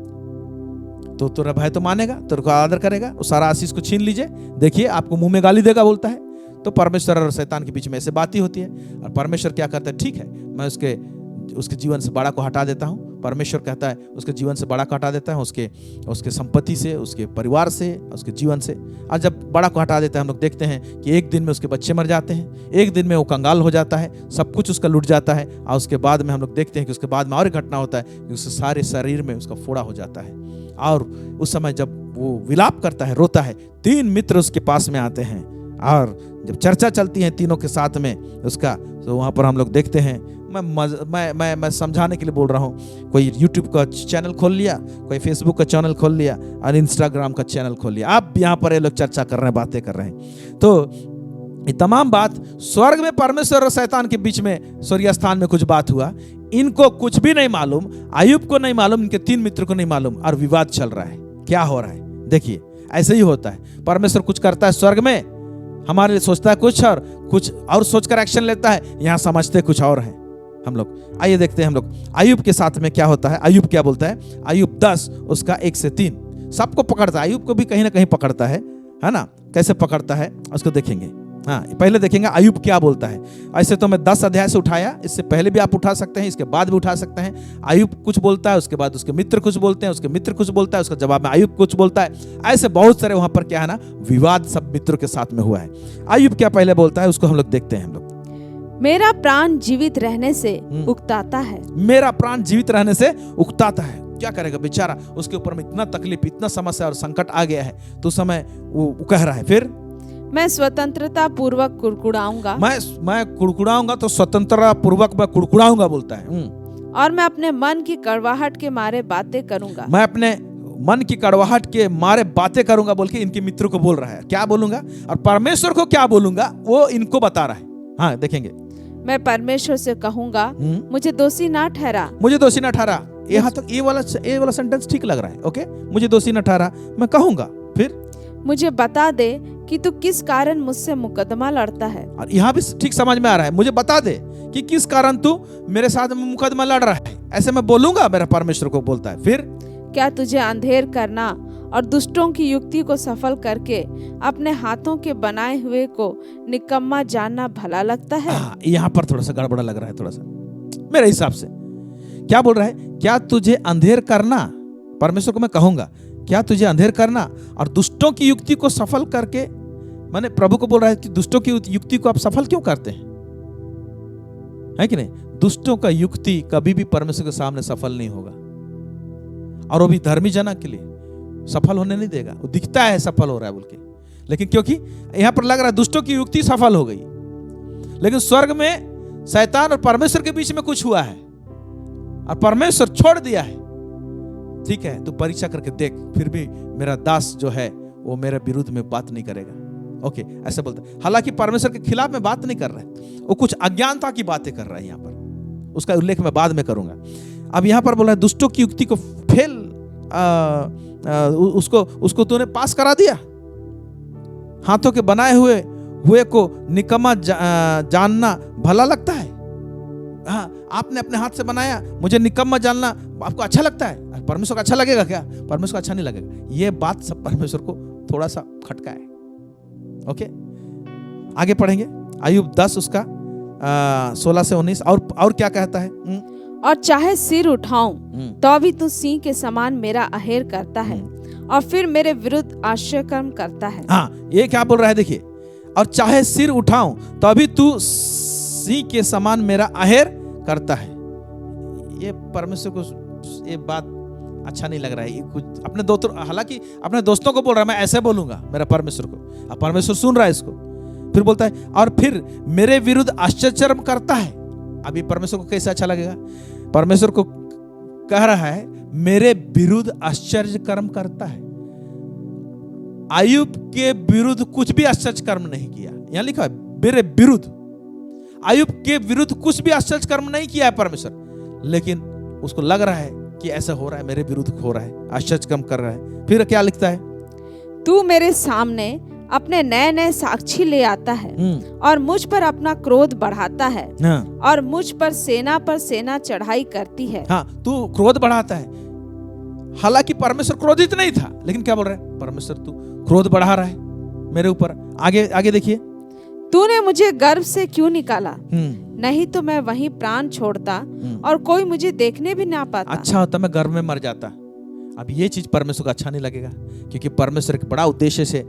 तो तेरा भय तो मानेगा, तेरे को आदर करेगा, उस सारा आशीष को छीन लीजिए, देखिए आपको मुंह में गाली देगा, बोलता है। तो परमेश्वर और शैतान के बीच में ऐसे बात ही होती है। और परमेश्वर क्या करता है, ठीक है, मैं उसके जीवन से बड़ा को हटा देता हूँ। परमेश्वर कहता है उसके जीवन से बड़ा को हटा देता है, उसके संपत्ति से, उसके परिवार से, उसके जीवन से। और जब बड़ा को हटा देता है, हम लोग देखते हैं कि एक दिन में उसके बच्चे मर जाते हैं, एक दिन में वो कंगाल हो जाता है, सब कुछ उसका लूट जाता है। और उसके बाद में हम लोग देखते हैं कि उसके बाद में और एक घटना होता है कि उसके सारे शरीर में उसका फोड़ा हो जाता है। और उस समय जब वो विलाप करता है, रोता है, 3 मित्र उसके पास में आते हैं और जब चर्चा चलती है तीनों के साथ में उसका, तो वहाँ पर हम लोग देखते हैं, मैं समझाने के लिए बोल रहा हूँ, कोई यूट्यूब का चैनल खोल लिया, कोई फेसबुक का चैनल खोल लिया और इंस्टाग्राम का चैनल खोल लिया, आप यहाँ पर ये लोग चर्चा कर रहे हैं, बातें कर रहे हैं। तो ये तमाम बात स्वर्ग में परमेश्वर और शैतान के बीच में, स्वर्गीय स्थान में कुछ बात हुआ, इनको कुछ भी नहीं मालूम, अय्यूब को नहीं मालूम, इनके 3 मित्र को नहीं मालूम, और विवाद चल रहा है। क्या हो रहा है देखिए, ऐसे ही होता है। परमेश्वर कुछ करता है स्वर्ग में, हमारे लिए सोचता है कुछ और सोचकर एक्शन लेता है, यहाँ समझते कुछ और है हम लोग। आइए देखते हैं हम लोग अय्यूब के साथ में क्या होता है। अय्यूब क्या बोलता है? अय्यूब 10 उसका 1 से 3 सबको पकड़ता है, अय्यूब को भी कहीं ना कहीं पकड़ता है ना? कैसे पकड़ता है उसको देखेंगे। हाँ, पहले देखेंगे अय्यूब क्या बोलता है। ऐसे तो मैं 10 अध्याय से उठाया, इससे पहले भी आप उठा सकते हैं, इसके बाद भी उठा सकते हैं। अय्यूब कुछ बोलता है, उसके बाद उसके मित्र कुछ बोलते हैं, उसके मित्र कुछ बोलता है, उसका जवाब में अय्यूब कुछ बोलता है। ऐसे बहुत सारे वहां पर क्या है ना, विवाद सब मित्रों के साथ में हुआ है। अय्यूब क्या पहले बोलता है उसको हम लोग देखते हैं। हम लोग, मेरा प्राण जीवित रहने से उकताता है। मेरा प्राण जीवित रहने से उकताता है। क्या करेगा बेचारा, उसके ऊपर में इतना तकलीफ, इतना समस्या और संकट आ गया है, तो समय वो कह रहा है, फिर मैं स्वतंत्रता पूर्वक कुड़कुड़ाऊंगा। मैं कुड़कुड़ाऊंगा, तो स्वतंत्रता पूर्वक मैं कुड़कुड़ाऊंगा बोलता है। और मैं अपने मन की कड़वाहट के मारे बातें करूंगा। मैं अपने मन की कड़वाहट के मारे बातें करूंगा बोल के इनके मित्रों को बोल रहा है। क्या बोलूंगा और परमेश्वर को क्या बोलूंगा वो इनको बता रहा है। हाँ देखेंगे, मैं परमेश्वर से कहूंगा, मुझे दोषी ना ठहरा, मुझे दोषी ना ठहरा। यहाँ तक ये वाला सेंटेंस ठीक लग रहा है। ओके, मुझे दोषी ना ठहरा, मैं कहूंगा। फिर मुझे बता दे कि तू किस कारण मुझसे मुकदमा लड़ता है। और यहाँ भी ठीक समझ में आ रहा है, मुझे बता दे कि किस कारण तू मेरे साथ मुकदमा लड़ रहा है, ऐसे मैं बोलूंगा, मेरा परमेश्वर को बोलता है। फिर क्या तुझे अंधेर करना और दुष्टों की युक्ति को सफल करके अपने हाथों के बनाए हुए को निकम्मा जानना भला लगता है? यहाँ पर थोड़ा सा गड़बड़ा लग रहा है, थोड़ा सा मेरे हिसाब से। क्या बोल रहा है? क्या तुझे अंधेर करना, परमेश्वर को मैं कहूंगा, क्या तुझे अंधेर करना और दुष्टों की युक्ति को सफल करके, मैंने प्रभु को बोल रहा है कि दुष्टों की युक्ति को आप सफल क्यों करते हैं, है कि नहीं? दुष्टों का युक्ति कभी भी परमेश्वर के सामने सफल नहीं होगा, और वो भी धर्मी जना के लिए सफल होने नहीं देगा। वो दिखता है सफल हो रहा है बोल के, लेकिन क्योंकि यहां पर लग रहा है दुष्टों की युक्ति सफल हो गई, लेकिन स्वर्ग में शैतान और परमेश्वर के बीच में कुछ हुआ है और परमेश्वर छोड़ दिया है। ठीक है, तू परीक्षा करके देख, फिर भी मेरा दास जो है वो मेरे विरुद्ध में बात नहीं करेगा। ओके, ऐसे बोलता है। हालांकि परमेश्वर के खिलाफ में बात नहीं कर रहा है, वो कुछ अज्ञानता की बातें कर रहा है यहाँ पर, उसका उल्लेख मैं बाद में करूंगा। अब यहाँ पर बोला है दुष्टों की युक्ति को फेल उसको तूने पास करा दिया। हाथों के बनाए हुए को निकम्मा जानना भला लगता है। हाँ, आपने अपने हाथ से बनाया, मुझे निकम्मा जानना आपको अच्छा लगता है? परमेश्वर को अच्छा लगेगा क्या? परमेश्वर को अच्छा नहीं लगेगा। ये बात सब परमेश्वर को थोड़ा सा खटका है। ओके, आगे पढ़ेंगे। अय्यूब 10 उसका 16 से 19 और क्या कहता है? और चाहे सिर उठाऊं तो भी तू सिंह के समान मेरा अहेर करता है और फिर मेरे विरुद्ध आश्चर्य कर्म करता है। हाँ, ये क्या बोल रहा है देखिए, और चाहे सिर उठाऊं तो भी तू सिंह के समान मेरा अहेर करता है। ये परमेश्वर को ये बात अच्छा नहीं लग रहा है। ये कुछ अपने दोस्तों, हालांकि अपने दोस्तों को बोल रहा है, मैं ऐसे बोलूंगा मेरा परमेश्वर को। अब परमेश्वर सुन रहा है इसको, फिर बोलता है और फिर मेरे विरुद्ध आश्चर्य करता है। अभी परमेश्वर को कैसे अच्छा लगेगा? परमेश्वर को कह रहा है मेरे विरुद्ध आश्चर्य कर्म करता है। अय्यूब के विरुद्ध कुछ भी आश्चर्य कर्म नहीं किया, यहां लिखा है मेरे विरुद्ध। अय्यूब के विरुद्ध कुछ भी आश्चर्य कर्म नहीं किया है परमेश्वर, लेकिन उसको लग रहा है कि ऐसा हो रहा है, मेरे विरुद्ध हो रहा है, आश्चर्य कर्म कर रहा है। फिर क्या लिखता है? तू मेरे सामने अपने नए नए साक्षी ले आता है और मुझ पर अपना क्रोध बढ़ाता है। हाँ। और मुझ पर सेना चढ़ाई करती है। हाँ, तू क्रोध बढ़ाता है। हालांकि परमेश्वर क्रोधित नहीं था, लेकिन क्या बोल रहा है? परमेश्वर तू क्रोध बढ़ा रहा है मेरे ऊपर। आगे देखिए, तूने मुझे गर्भ से क्यों निकाला? नहीं तो मैं वहीं प्राण छोड़ता और कोई मुझे देखने भी ना पाता। अच्छा होता मैं गर्भ में मर जाता। अब ये चीज परमेश्वर को अच्छा नहीं लगेगा, क्योंकि परमेश्वर के बड़ा उद्देश्य से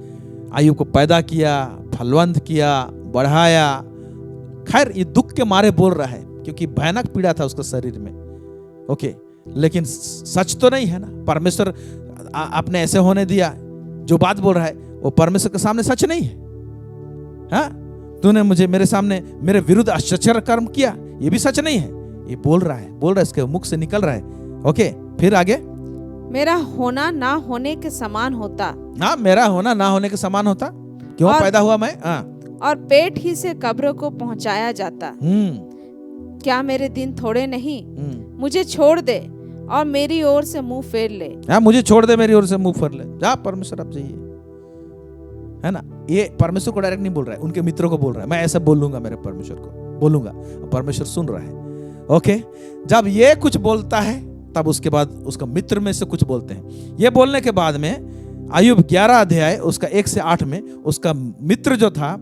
अय्यूब को पैदा किया, फलवंत किया, बढ़ाया। खैर ये दुख के मारे बोल रहा है, क्योंकि भयानक पीड़ा था उसके शरीर में। ओके, लेकिन सच तो नहीं है ना। परमेश्वर आपने ऐसे होने दिया, जो बात बोल रहा है वो परमेश्वर के सामने सच नहीं है। हाँ, तूने मुझे मेरे सामने मेरे विरुद्ध आश्चर्य कर्म किया, ये भी सच नहीं है। ये बोल रहा है, इसके मुख से निकल रहा है। ओके, फिर आगे, मेरा होना ना होने के समान होता। हाँ, मेरा होना ना होने के समान होता। क्यों पैदा हुआ मैं? हाँ, और पेट ही से कब्र को पहुंचाया जाता। क्या मेरे दिन थोड़े नहीं? मुझे छोड़ दे और मेरी ओर से मुंह फेर ले। हाँ, मुझे छोड़ दे, मेरी ओर से मुंह फेर ले। जा परमेश्वर, अब जाइए, है ना। ये परमेश्वर को डायरेक्ट नहीं बोल रहा है, उनके मित्रों को बोल रहा है। मैं ऐसा बोलूंगा, मेरे परमेश्वर को बोलूंगा। परमेश्वर सुन रहा है। ओके, जब ये कुछ बोलता है तब उसके बाद उसका मित्र में से कुछ बोलते हैं। ये बोलने के बाद में अय्यूब 11 अध्याय उसका 1 से 8 में उसका मित्र जो था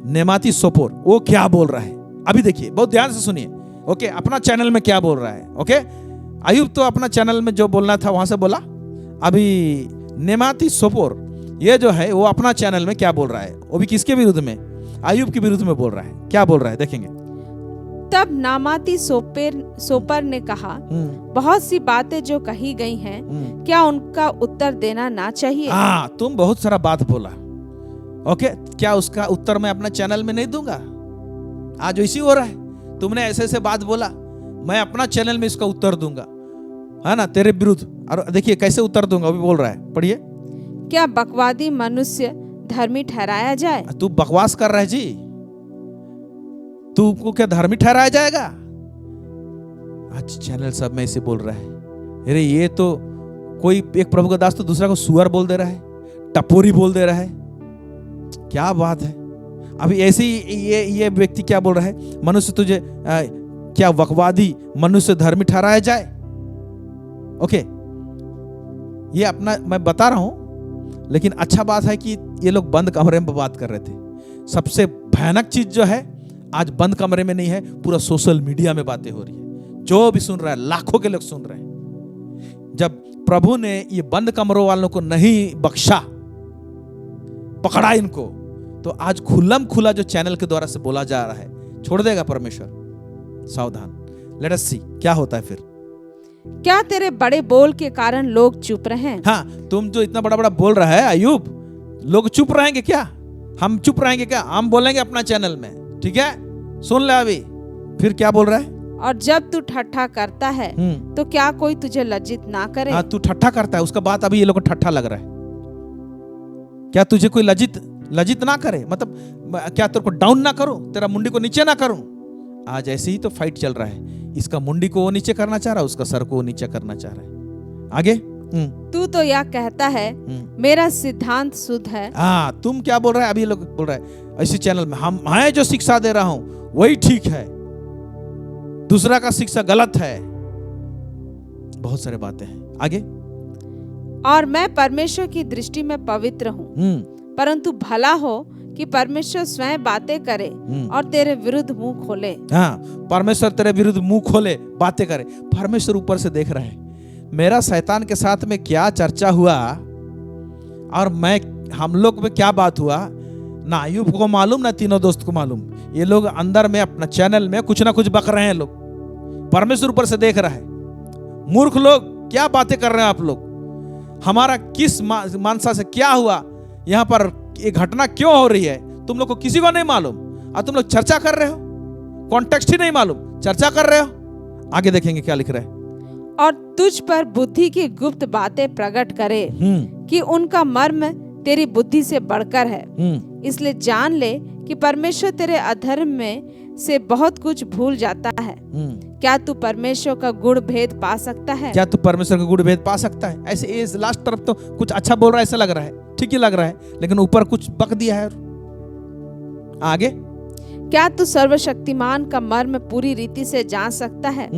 नेमाती सोपोर, वो क्या बोल रहा है अभी देखिए, बहुत ध्यान से सुनिए। ओके, अपना चैनल में क्या बोल रहा है। ओके, अय्यूब तो अपना चैनल में जो बोलना था वहां से बोला। अभी नेमाती सोपोर ये जो है वो अपना चैनल में क्या बोल रहा है, वो भी किसके विरुद्ध में? अय्यूब के विरुद्ध में बोल रहा है। क्या बोल रहा है देखेंगे। तब नामाती सोपर ने कहा, बहुत सी बातें जो कही गई हैं, क्या उनका उत्तर देना ना चाहिए? हाँ, तुम बहुत सारा बात बोला। ओके, क्या उसका उत्तर मैं अपना चैनल में नहीं दूंगा? आज इसी हो रहा है, तुमने ऐसे ऐसे बात बोला, मैं अपना चैनल में इसका उत्तर दूंगा, है ना, तेरे विरुद्ध। और देखिए कैसे उत्तर दूंगा, वो भी बोल रहा है। पढ़िए, क्या बकवादी मनुष्य धर्मी ठहराया जाए? तू बकवास कर रहा है जी, तू को क्या धर्मी ठहराया जाएगा? आज चैनल सब में ऐसे बोल रहा है। अरे ये तो कोई एक प्रभु का दास तो दूसरा को सुअर बोल दे रहा है, टपोरी बोल दे रहा है। क्या बात है। अभी ऐसे ही ये व्यक्ति क्या बोल रहा है, मनुष्य तुझे क्या वकवादी मनुष्य धर्मी ठहराया जाए? ओके, ये अपना मैं बता रहा हूं, लेकिन अच्छा बात है कि ये लोग बंद कमरे में बात कर रहे थे। सबसे भयानक चीज जो है आज बंद कमरे में नहीं है, पूरा सोशल मीडिया में बातें हो रही है। जो भी सुन रहा है, लाखों के लोग सुन रहे हैं। जब प्रभु ने ये बंद कमरों वालों को नहीं बख्शा, पकड़ा इनको, तो आज खुल्लम खुला जो चैनल के द्वारा से बोला जा रहा है, छोड़ देगा परमेश्वर। सावधान। लेट अस सी क्या होता है फिर। क्या तेरे बड़े बोल के कारण लोग चुप रहे? हाँ, तुम जो इतना बड़ा बड़ा बोल रहा है अय्यूब, लोग चुप रहेंगे क्या? हम चुप रहेंगे क्या? हम बोलेंगे अपना चैनल में, ठीक है? सुन ले अभी। फिर क्या बोल रहा है? और जब तू ठट्ठा करता है तो क्या कोई तुझे लज्जित ना करे? हाँ, तू ठट्ठा करता है, उसका बात अभी ये लोग को ठट्ठा लग रहा है। क्या तुझे कोई लज्जित ना करे? मतलब क्या तेरे को डाउन ना करूं, तेरा मुंडी को नीचे ना करूं? आज ऐसे ही तो फाइट चल रहा है। इसका मुंडी को वो नीचे करना चाह रहा है, उसका सर को वो नीचे करना चाह रहा है। आगे तू तो यह कहता है मेरा सिद्धांत शुद्ध है। हाँ, तुम क्या बोल रहा है? अभी ये लोग बोल रहा है इसी चैनल में, मैं जो शिक्षा दे रहा हूं वही ठीक है, दूसरा का शिक्षा गलत है। बहुत सारे बातें हैं। आगे, और मैं परमेश्वर की दृष्टि में पवित्र हूँ, परंतु भला हो कि परमेश्वर स्वयं बातें करे और तेरे विरुद्ध मुंह खोले। हाँ, परमेश्वर तेरे विरुद्ध मुंह खोले, बातें करे। परमेश्वर ऊपर से देख रहा है मेरा शैतान के साथ में क्या चर्चा हुआ और हम लोग में क्या बात हुआ। ना अय्यूब को मालूम, ना तीनों दोस्त को मालूम। ये लोग अंदर में अपना चैनल में कुछ ना कुछ बक रहे हैं लोग। परमेश्वर ऊपर से देख रहा है। मूर्ख लोग, क्या बातें कर रहे हैं आप लोग? हमारा किस मानसा से क्या हुआ, यहाँ पर ये घटना क्यों हो रही है, तुम लोग को किसी को नहीं मालूम और तुम लोग चर्चा कर रहे हो। कॉन्टेक्स्ट ही नहीं मालूम, चर्चा कर रहे हो। आगे देखेंगे क्या लिख रहे हैं। और तुझ पर बुद्धि की गुप्त बातें प्रकट करे कि उनका मर्म तेरी बुद्धि से बढ़कर है। इसलिए जान ले कि परमेश्वर तेरे अधर्म में से बहुत कुछ भूल जाता है। क्या तू परमेश्वर का गुण भेद पा सकता है? क्या तू परमेश्वर का गुण भेद पा सकता है? ऐसे इस लास्ट तरफ तो कुछ अच्छा बोल रहा है, ऐसा लग रहा है, ठीक ही लग रहा है, लेकिन ऊपर कुछ बक दिया है। आगे, क्या तू सर्वशक्तिमान का मर्म पूरी रीति से जान सकता है?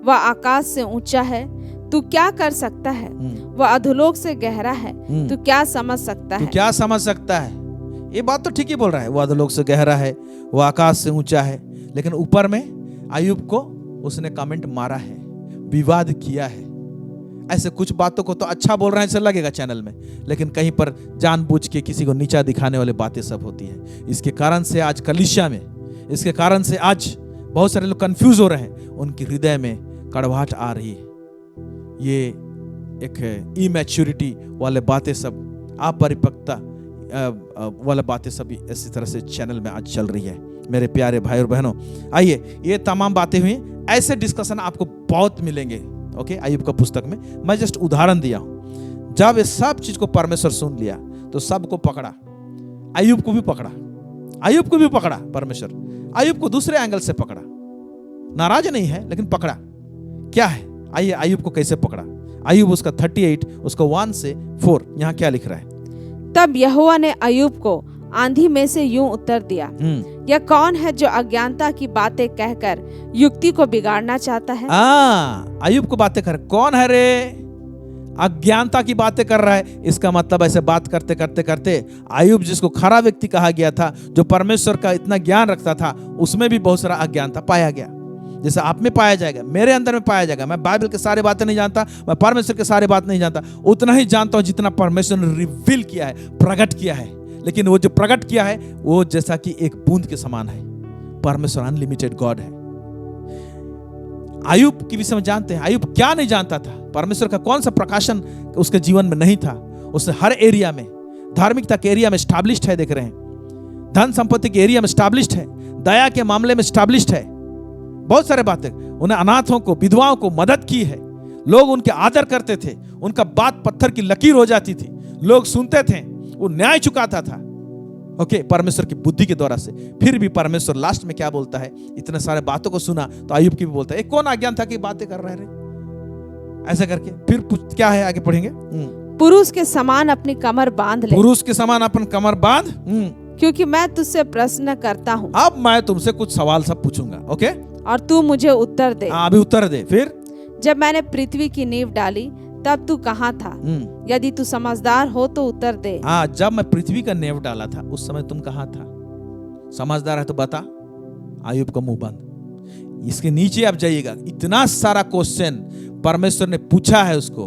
वह आकाश से ऊंचा है, तू क्या कर सकता है? वह अधोलोक से गहरा है, तू क्या समझ सकता है? तू क्या समझ सकता है? ये बात तो ठीक ही बोल रहा है। वो अधोलोक से गहरा है, वो आकाश से ऊंचा है, लेकिन ऊपर में अय्यूब को उसने कमेंट मारा है, विवाद किया है। ऐसे कुछ बातों को तो अच्छा बोल रहे हैं, ऐसा लगेगा चैनल में, लेकिन कहीं पर जानबूझ के किसी को नीचा दिखाने वाली बातें सब होती है। इसके कारण से आज कलीसिया में, इसके कारण से आज बहुत सारे लोग कंफ्यूज हो रहे हैं, उनके हृदय में कड़वाहट आ रही है। ये एक इमैच्योरिटी वाले बातें सब, अपरिपक्वता वाला बातें सब इसी तरह से चैनल में आज चल रही है। मेरे प्यारे भाई और बहनों, आइए, ये तमाम बातें हुई। ऐसे डिस्कशन आपको बहुत मिलेंगे। ओके, अय्यूब का पुस्तक में मैं जस्ट उदाहरण दिया हूं। जब ये सब चीज को परमेश्वर सुन लिया तो सबको पकड़ा, अय्यूब को भी पकड़ा, अय्यूब को भी पकड़ा परमेश्वर, अय्यूब को दूसरे एंगल से पकड़ा। नाराज नहीं है, लेकिन पकड़ा। क्या है? आइए, अय्यूब को कैसे पकड़ा। अय्यूब उसका 38 उसको 1 से 4 यहाँ क्या लिख रहा है। तब यहोवा ने अय्यूब को आंधी में से यूं उत्तर दिया, यह कौन है जो अज्ञानता की बातें कहकर युक्ति को बिगाड़ना चाहता है? अय्यूब को बातें कर, कौन है रे? अज्ञानता की बातें कर रहा है। इसका मतलब ऐसे बात करते करते करते अय्यूब, जिसको खरा व्यक्ति कहा गया था, जो परमेश्वर का इतना ज्ञान रखता था, उसमें भी बहुत सारा अज्ञानता पाया गया। जैसे आप में पाया जाएगा, मेरे अंदर में पाया जाएगा। मैं बाइबल के सारे बातें नहीं जानता, मैं परमेश्वर के सारे बात नहीं जानता, उतना ही जानता हूं जितना परमेश्वर ने रिवील किया है, प्रकट किया है। लेकिन वो जो प्रकट किया है वो जैसा कि एक बूंद के समान है। परमेश्वर अनलिमिटेड गॉड है। अय्यूब के विषय में जानते हैं, अय्यूब क्या नहीं जानता था? परमेश्वर का कौन सा प्रकाशन उसके जीवन में नहीं था? उसने हर एरिया में, धार्मिकता के एरिया में स्टैब्लिश्ड है, देख रहे हैं, धन संपत्ति के एरिया में स्टैब्लिश्ड है, दया के मामले में स्टैब्लिश्ड है। बहुत सारे बातें, उन्हें अनाथों को, विधवाओं को मदद की है। लोग उनके आदर करते थे, उनका बात पत्थर की लकीर हो जाती थी, लोग सुनते थे, वो न्याय चुकाता था। ओके, परमेश्वर की बुद्धि के द्वारा से। फिर भी परमेश्वर लास्ट में क्या बोलता है? इतने सारे बातों को सुना तो अय्यूब की भी बोलता है, कौन अज्ञान था कि बातें कर रहे रे? ऐसा करके फिर क्या है, आगे पढ़ेंगे। पुरुष के समान अपनी कमर बांध ले, पुरुष के समान अपन कमर बांध, क्योंकि मैं तुझसे प्रश्न करता हूँ। अब मैं तुमसे कुछ सवाल सब पूछूंगा, ओके, और तू मुझे उत्तर दे। अभी उत्तर दे। फिर, जब मैंने पृथ्वी की नींव डाली तब तू कहाँ था? यदि तू समझदार हो तो उत्तर दे। जब मैं पृथ्वी का नींव डाला था उस समय तुम कहाँ था? समझदार है तो बता। अय्यूब का मुंह बंद। इसके नीचे आप जाइएगा, इतना सारा क्वेश्चन परमेश्वर ने पूछा है उसको।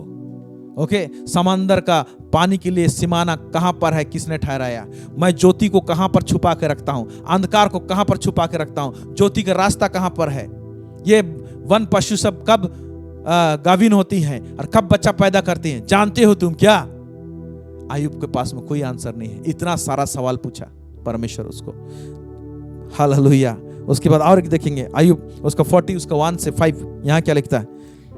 ओके, समंदर का पानी के लिए सीमाना कहां पर है, किसने ठहराया? मैं ज्योति को कहां पर छुपा के रखता हूं, अंधकार को कहां पर छुपा के रखता हूं, ज्योति का रास्ता कहां पर है? ये वन पशु सब कब गाभिन होती हैं और कब बच्चा पैदा करती हैं, जानते हो तुम क्या? अय्यूब के पास में कोई आंसर नहीं है। इतना सारा सवाल पूछा परमेश्वर उसको। हालेलुया। उसके बाद और एक देखेंगे अय्यूब उसका 40 उसका 1 से 5, यहाँ क्या लिखता है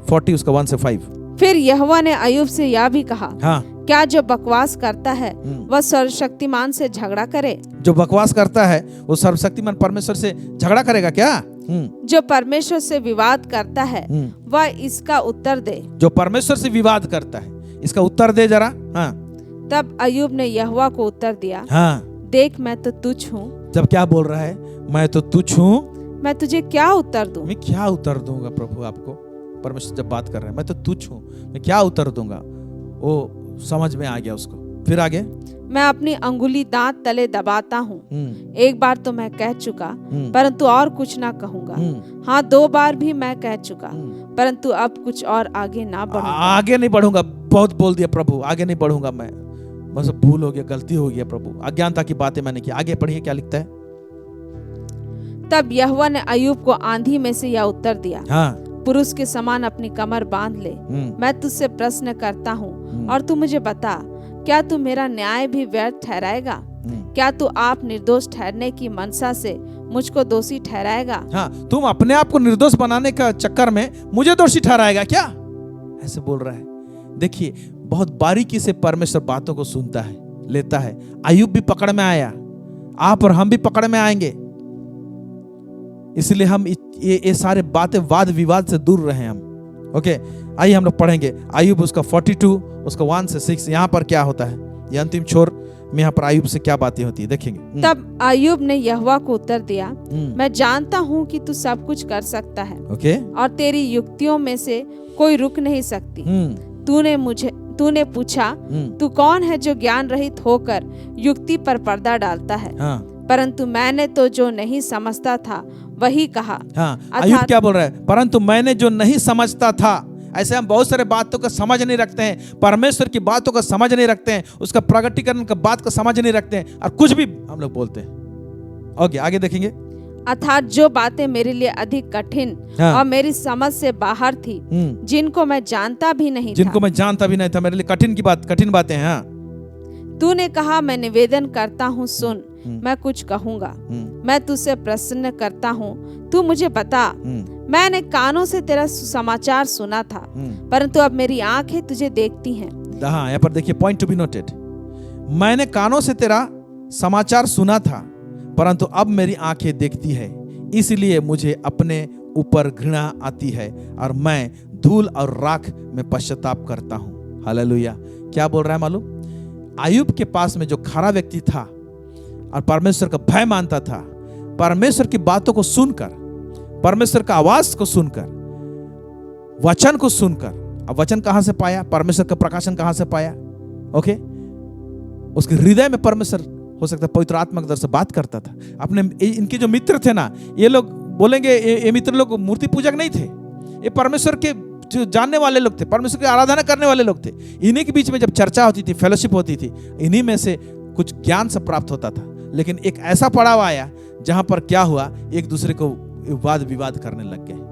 40 उसका 1 से 5। फिर यहोवा ने अय्यूब से यह भी कहा, हाँ, क्या जो बकवास करता है वह सर्वशक्तिमान से झगड़ा करे? जो बकवास करता है वो सर्वशक्तिमान परमेश्वर से झगड़ा करेगा क्या? जो परमेश्वर से विवाद करता है वह इसका उत्तर दे। जो परमेश्वर से विवाद करता है इसका उत्तर दे जरा। हाँ, तब अय्यूब ने यहोवा को उत्तर दिया, हाँ, देख मैं तो तुच्छ हूँ। जब क्या बोल रहा है, मैं तो तुच्छ हूँ, मैं तुझे क्या उत्तर दूं? मैं क्या उत्तर दूंगा प्रभु आपको? परमेश्वर जब बात कर रहे हैं, मैं तो तुच्छ हूँ, मैं क्या उत्तर दूंगा? वो समझ में आ गया उसको। फिर आगे, मैं अपनी अंगुली दांत तले दबाता हूँ। एक बार तो मैं कह चुका, परंतु और कुछ ना कहूंगा। हाँ, 2 बार भी मैं कह चुका, परंतु अब कुछ और आगे ना बढ़ूंगा। आगे नहीं बढ़ूंगा, बहुत बोल दिया प्रभु, आगे नहीं बढ़ूंगा मैं, बस भूल हो गया, गलती हो गया प्रभु, अज्ञानता की बातें मैंने की। आगे पढ़िए क्या लिखता है। तब यहोवा ने अय्यूब को आंधी में से यह उत्तर दिया, हाँ, पुरुष के समान अपनी कमर बांध ले। मैं तुझसे प्रश्न करता हूँ और तू मुझे बता, क्या तू मेरा न्याय भी व्यर्थ ठहराएगा? क्या तू आप निर्दोष ठहरने की मनसा से मुझको दोषी ठहराएगा? हाँ, तुम अपने आप को निर्दोष बनाने का चक्कर में मुझे दोषी ठहराएगा क्या? ऐसे बोल रहा है। देखिए, बहुत बारीकी से परमेश्वर बातों को सुनता है, लेता है। अय्यूब भी पकड़ में आया, आप और हम भी पकड़ में आएंगे, इसलिए हम ये सारे बातें वाद विवाद से दूर रहे हम। ओके, आइए हम लोग पढ़ेंगे अय्यूब उसका 42 उसका 1 से 6। यहाँ पर क्या होता है, ये अंतिम छोर में यहाँ पर अय्यूब से क्या बातें होती है देखेंगे। तब अय्यूब ने यहोवा को उत्तर दिया, मैं जानता हूँ कि तू सब कुछ कर सकता है, ओके, और तेरी युक्तियों में से कोई रुक नहीं सकती। तूने पूछा, तू कौन है जो ज्ञान रहित होकर युक्ति पर पर्दा डालता है? हाँ, परंतु मैंने तो जो नहीं समझता था वही कहा। हाँ, अय्यूब क्या बोल रहा है? परंतु मैंने जो नहीं समझता था। ऐसे हम बहुत सारे बातों का समझ नहीं रखते हैं, परमेश्वर की बातों का समझ नहीं रखते हैं, उसका प्रगटीकरण का बात का समझ नहीं रखते हैं, और कुछ भी हम लोग बोलते हैं। ओके, आगे देखेंगे। अर्थात जो बातें मेरे लिए अधिक कठिन और मेरी समझ से बाहर थी, जिनको मैं जानता भी नहीं था, मेरे लिए कठिन बातें हैं। हाँ, तूने कहा, मैं निवेदन करता हूँ, सुन, मैं कुछ कहूँगा। मैं तुझसे प्रश्न करता हूँ, तू मुझे बता। मैंने कानों से तेरा समाचार सुना था, परंतु अब मेरी आंखें तुझे देखती हैं। हाँ, यहाँ पर देखिए, पॉइंट टू बी नोटेड। मैंने कानों से तेरा समाचार सुना था, परंतु अब मेरी आंखें देखती है, इसलिए मुझे अपने ऊपर घृणा आती है और मैं धूल और राख में पश्चाताप करता हूँ। हालेलुया। क्या बोल रहा है मालूम? अय्यूब के पास में जो खरा व्यक्ति था और परमेश्वर का भय मानता था, परमेश्वर की बातों को सुनकर, परमेश्वर का आवाज को सुनकर, वचन को सुनकर, अब वचन कहां से पाया? परमेश्वर का प्रकाशन कहां से पाया? ओके, उसके हृदय में परमेश्वर, हो सकता है पवित्र आत्मा के दर से बात करता था। अपने इनके जो मित्र थे ना, ये लोग बोलेंगे ये मित्र लोग मूर्ति पूजक नहीं थे, ये परमेश्वर के जो जानने वाले लोग थे, परमेश्वर की आराधना करने वाले लोग थे। इन्हीं के बीच में जब चर्चा होती थी, फेलोशिप होती थी, इन्हीं में से कुछ ज्ञान सब प्राप्त होता था। लेकिन एक ऐसा पड़ाव आया जहां पर क्या हुआ, एक दूसरे को वाद विवाद करने लग गए।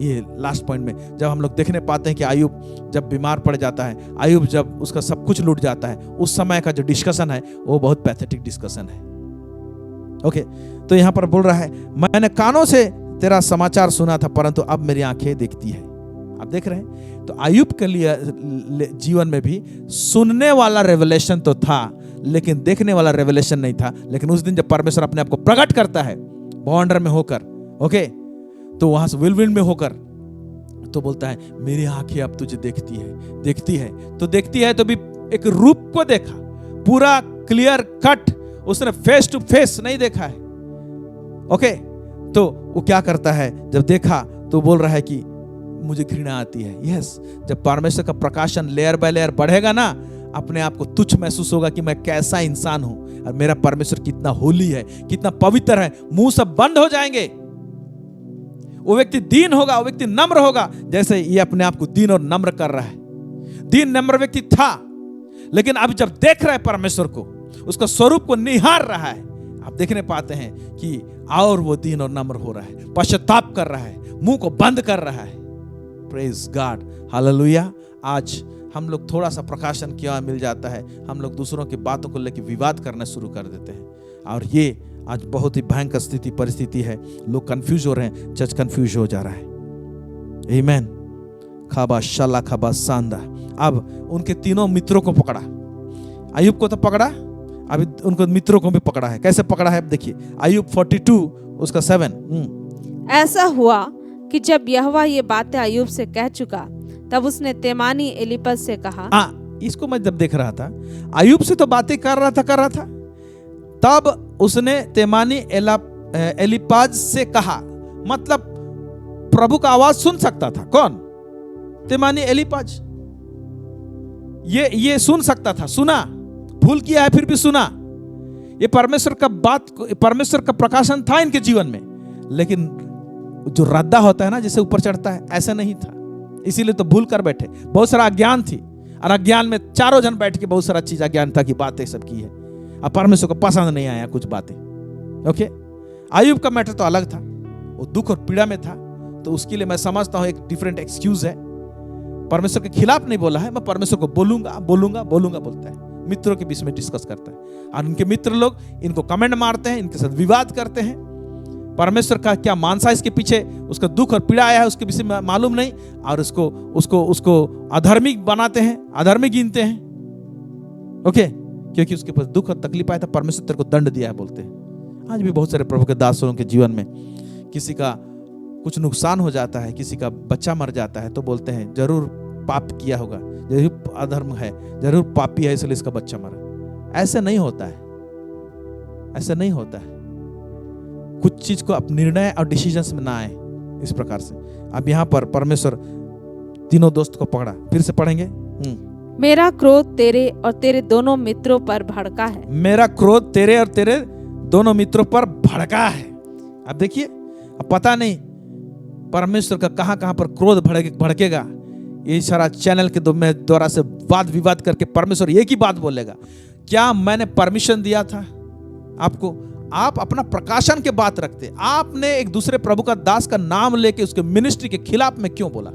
ये लास्ट पॉइंट में जब हम लोग देखने पाते हैं कि अय्यूब जब बीमार पड़ जाता है, अय्यूब जब उसका सब कुछ लूट जाता है, उस समय का जो डिस्कशन है वो बहुत पैथेटिक डिस्कशन है। ओके, तो यहां पर बोल रहा है, मैंने कानों से तेरा समाचार सुना था, परंतु अब मेरी आंखें देखती है। आप देख रहे हैं, तो अय्यूब के लिए जीवन में भी सुनने वाला रेवलेशन तो था, लेकिन देखने वाला रेवलेशन नहीं था। लेकिन उस दिन जब परमेश्वर अपने आप को प्रकट करता है बॉन्डर में होकर, ओके, तो वहां से विलविल में होकर, तो बोलता है, मेरी आंखें अब तुझे देखती है। तो देखती है तो भी एक रूप को देखा, पूरा क्लियर कट, उसने फेस टू फेस नहीं देखा है। ओके, तो वो क्या करता है, जब देखा तो बोल रहा है कि मुझे घृणा आती है। यस, जब परमेश्वर का प्रकाशन लेयर बाय लेयर बढ़ेगा ना, अपने आप को तुच्छ महसूस होगा कि मैं कैसा इंसान हूं और मेरा परमेश्वर कितना होली है, कितना पवित्र है। मुंह सब बंद हो जाएंगे, वो व्यक्ति दीन होगा, वो व्यक्ति नम्र होगा, जैसे ये अपने आप को दीन और नम्र कर रहा है। दीन नम्र व्यक्ति था, लेकिन अब जब देख रहा है परमेश्वर को, उसका स्वरूप को निहार रहा है, आप देखने पाते हैं कि और वो दीन और नम्र हो रहा है, पश्चाताप कर रहा है, मुंह को बंद कर रहा है। Praise God, hallelujah. आज हम लोग थोड़ा सा प्रकाशन क्यों मिल जाता है, हम लोग दूसरों की बातों को लेकर विवाद करना शुरू कर देते हैं, और ये आज बहुत ही भयंकर स्थिति परिस्थिति है, लोग कंफ्यूज हो रहे हैं, चर्च कंफ्यूज हो जा रहा है। आमीन। खाबा शाला खाबा सांदा। अब उनके तीनों मित्रों को पकड़ा, अय्यूब को तो पकड़ा, अभी उनको मित्रों को भी पकड़ा है। कैसे पकड़ा है अब देखिए, अय्यूब 42 उसका 7। ऐसा हुआ कि जब यहोवा ये बातें अय्यूब से कह चुका, तब उसने तेमानी एलीपज से कहा। इसको मैं जब देख रहा था, अय्यूब से तो बातें कर रहा था, तब उसने तेमानी एलीपज से कहा, मतलब प्रभु का आवाज सुन सकता था। कौन? तेमानी एलीपज। ये सुन सकता था, सुना, भूल किया है फिर भी सुना। ये परमेश्वर का बात, परमेश्वर का प्रकाशन था इनके जीवन में, लेकिन जो रद्दा होता है ना, जिसे ऊपर चढ़ता है, ऐसा नहीं था, इसीलिए तो भूल कर बैठे। बहुत सारा अज्ञान थी, और अज्ञान में चारों जन बैठ के बहुत सारा चीज अज्ञानता की बातें सब की है, अब परमेश्वर को पसंद नहीं आया कुछ बातें। ओके, अय्यूब का मैटर तो अलग था, वो दुख और पीड़ा में था, तो उसके लिए मैं समझता हूं एक डिफरेंट एक्सक्यूज है। परमेश्वर के खिलाफ नहीं बोला है, मैं परमेश्वर को बोलूंगा बोलता है। मित्रों के बीच में डिस्कस करता है, और उनके मित्र लोग इनको कमेंट मारते हैं, इनके साथ विवाद करते हैं। परमेश्वर का क्या मानसा इसके पीछे, उसका दुख और पीड़ा आया है उसके विषय में मालूम नहीं, और उसको अधर्मिक बनाते हैं, अधर्मिक गिनते हैं। ओके, क्योंकि उसके पास दुख और तकलीफ आया था, परमेश्वर तेरे को दंड दिया है बोलते हैं। आज भी बहुत सारे प्रभु के दासों के जीवन में किसी का कुछ नुकसान हो जाता है, किसी का बच्चा मर जाता है, तो बोलते हैं जरूर पाप किया होगा, जरूर अधर्म है, जरूर पापी है, इसलिए इसका बच्चा मरा। ऐसा नहीं होता है, ऐसा नहीं होता है। कुछ चीज को अब निर्णय और डिसीजंस में ना आए इस प्रकार से। अब यहाँ पर परमेश्वर तीनों दोस्त को पकड़ा, फिर से पढ़ेंगे। मेरा क्रोध तेरे और तेरे दोनों मित्रों पर भड़का है। मेरा क्रोध तेरे और तेरे दोनों मित्रों पर भड़का है। अब देखिए, अब पता नहीं परमेश्वर का कहां पर क्रोध भड़केगा। ये सारा चैनल के द्वारा से वाद विवाद करके परमेश्वर एक ही बात बोलेगा, क्या मैंने परमिशन दिया था आपको? आप अपना प्रकाशन के बात रखते, आपने एक दूसरे प्रभु का दास का नाम लेके उसके मिनिस्ट्री के खिलाफ में क्यों बोला?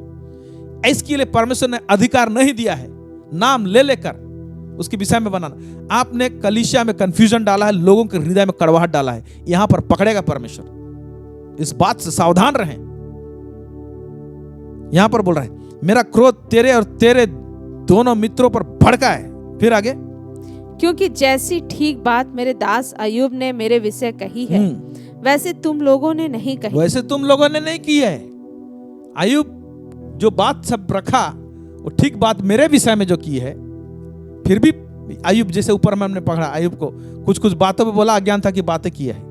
इसके लिए परमेश्वर ने अधिकार नहीं दिया है नाम ले लेकर उसके विषय में बनाना। आपने कलीसिया में कंफ्यूजन डाला है, लोगों के हृदय में कड़वाहट डाला है, यहां पर पकड़ेगा परमेश्वर। इस बात से सावधान रहें। यहां पर बोल रहा है मेरा क्रोध तेरे और तेरे दोनों मित्रों पर भड़का है। फिर आगे, क्योंकि जैसी ठीक बात मेरे दास अय्यूब ने मेरे विषय कही है, वैसे तुम लोगों ने नहीं कही। वैसे तुम लोगों ने नहीं की है। अय्यूब जो बात सब रखा, वो ठीक बात मेरे विषय में जो की है, फिर भी अय्यूब जैसे ऊपर में हमने पढ़ा, अय्यूब को कुछ कुछ बातों पे बोला, अज्ञानता की बातें की है।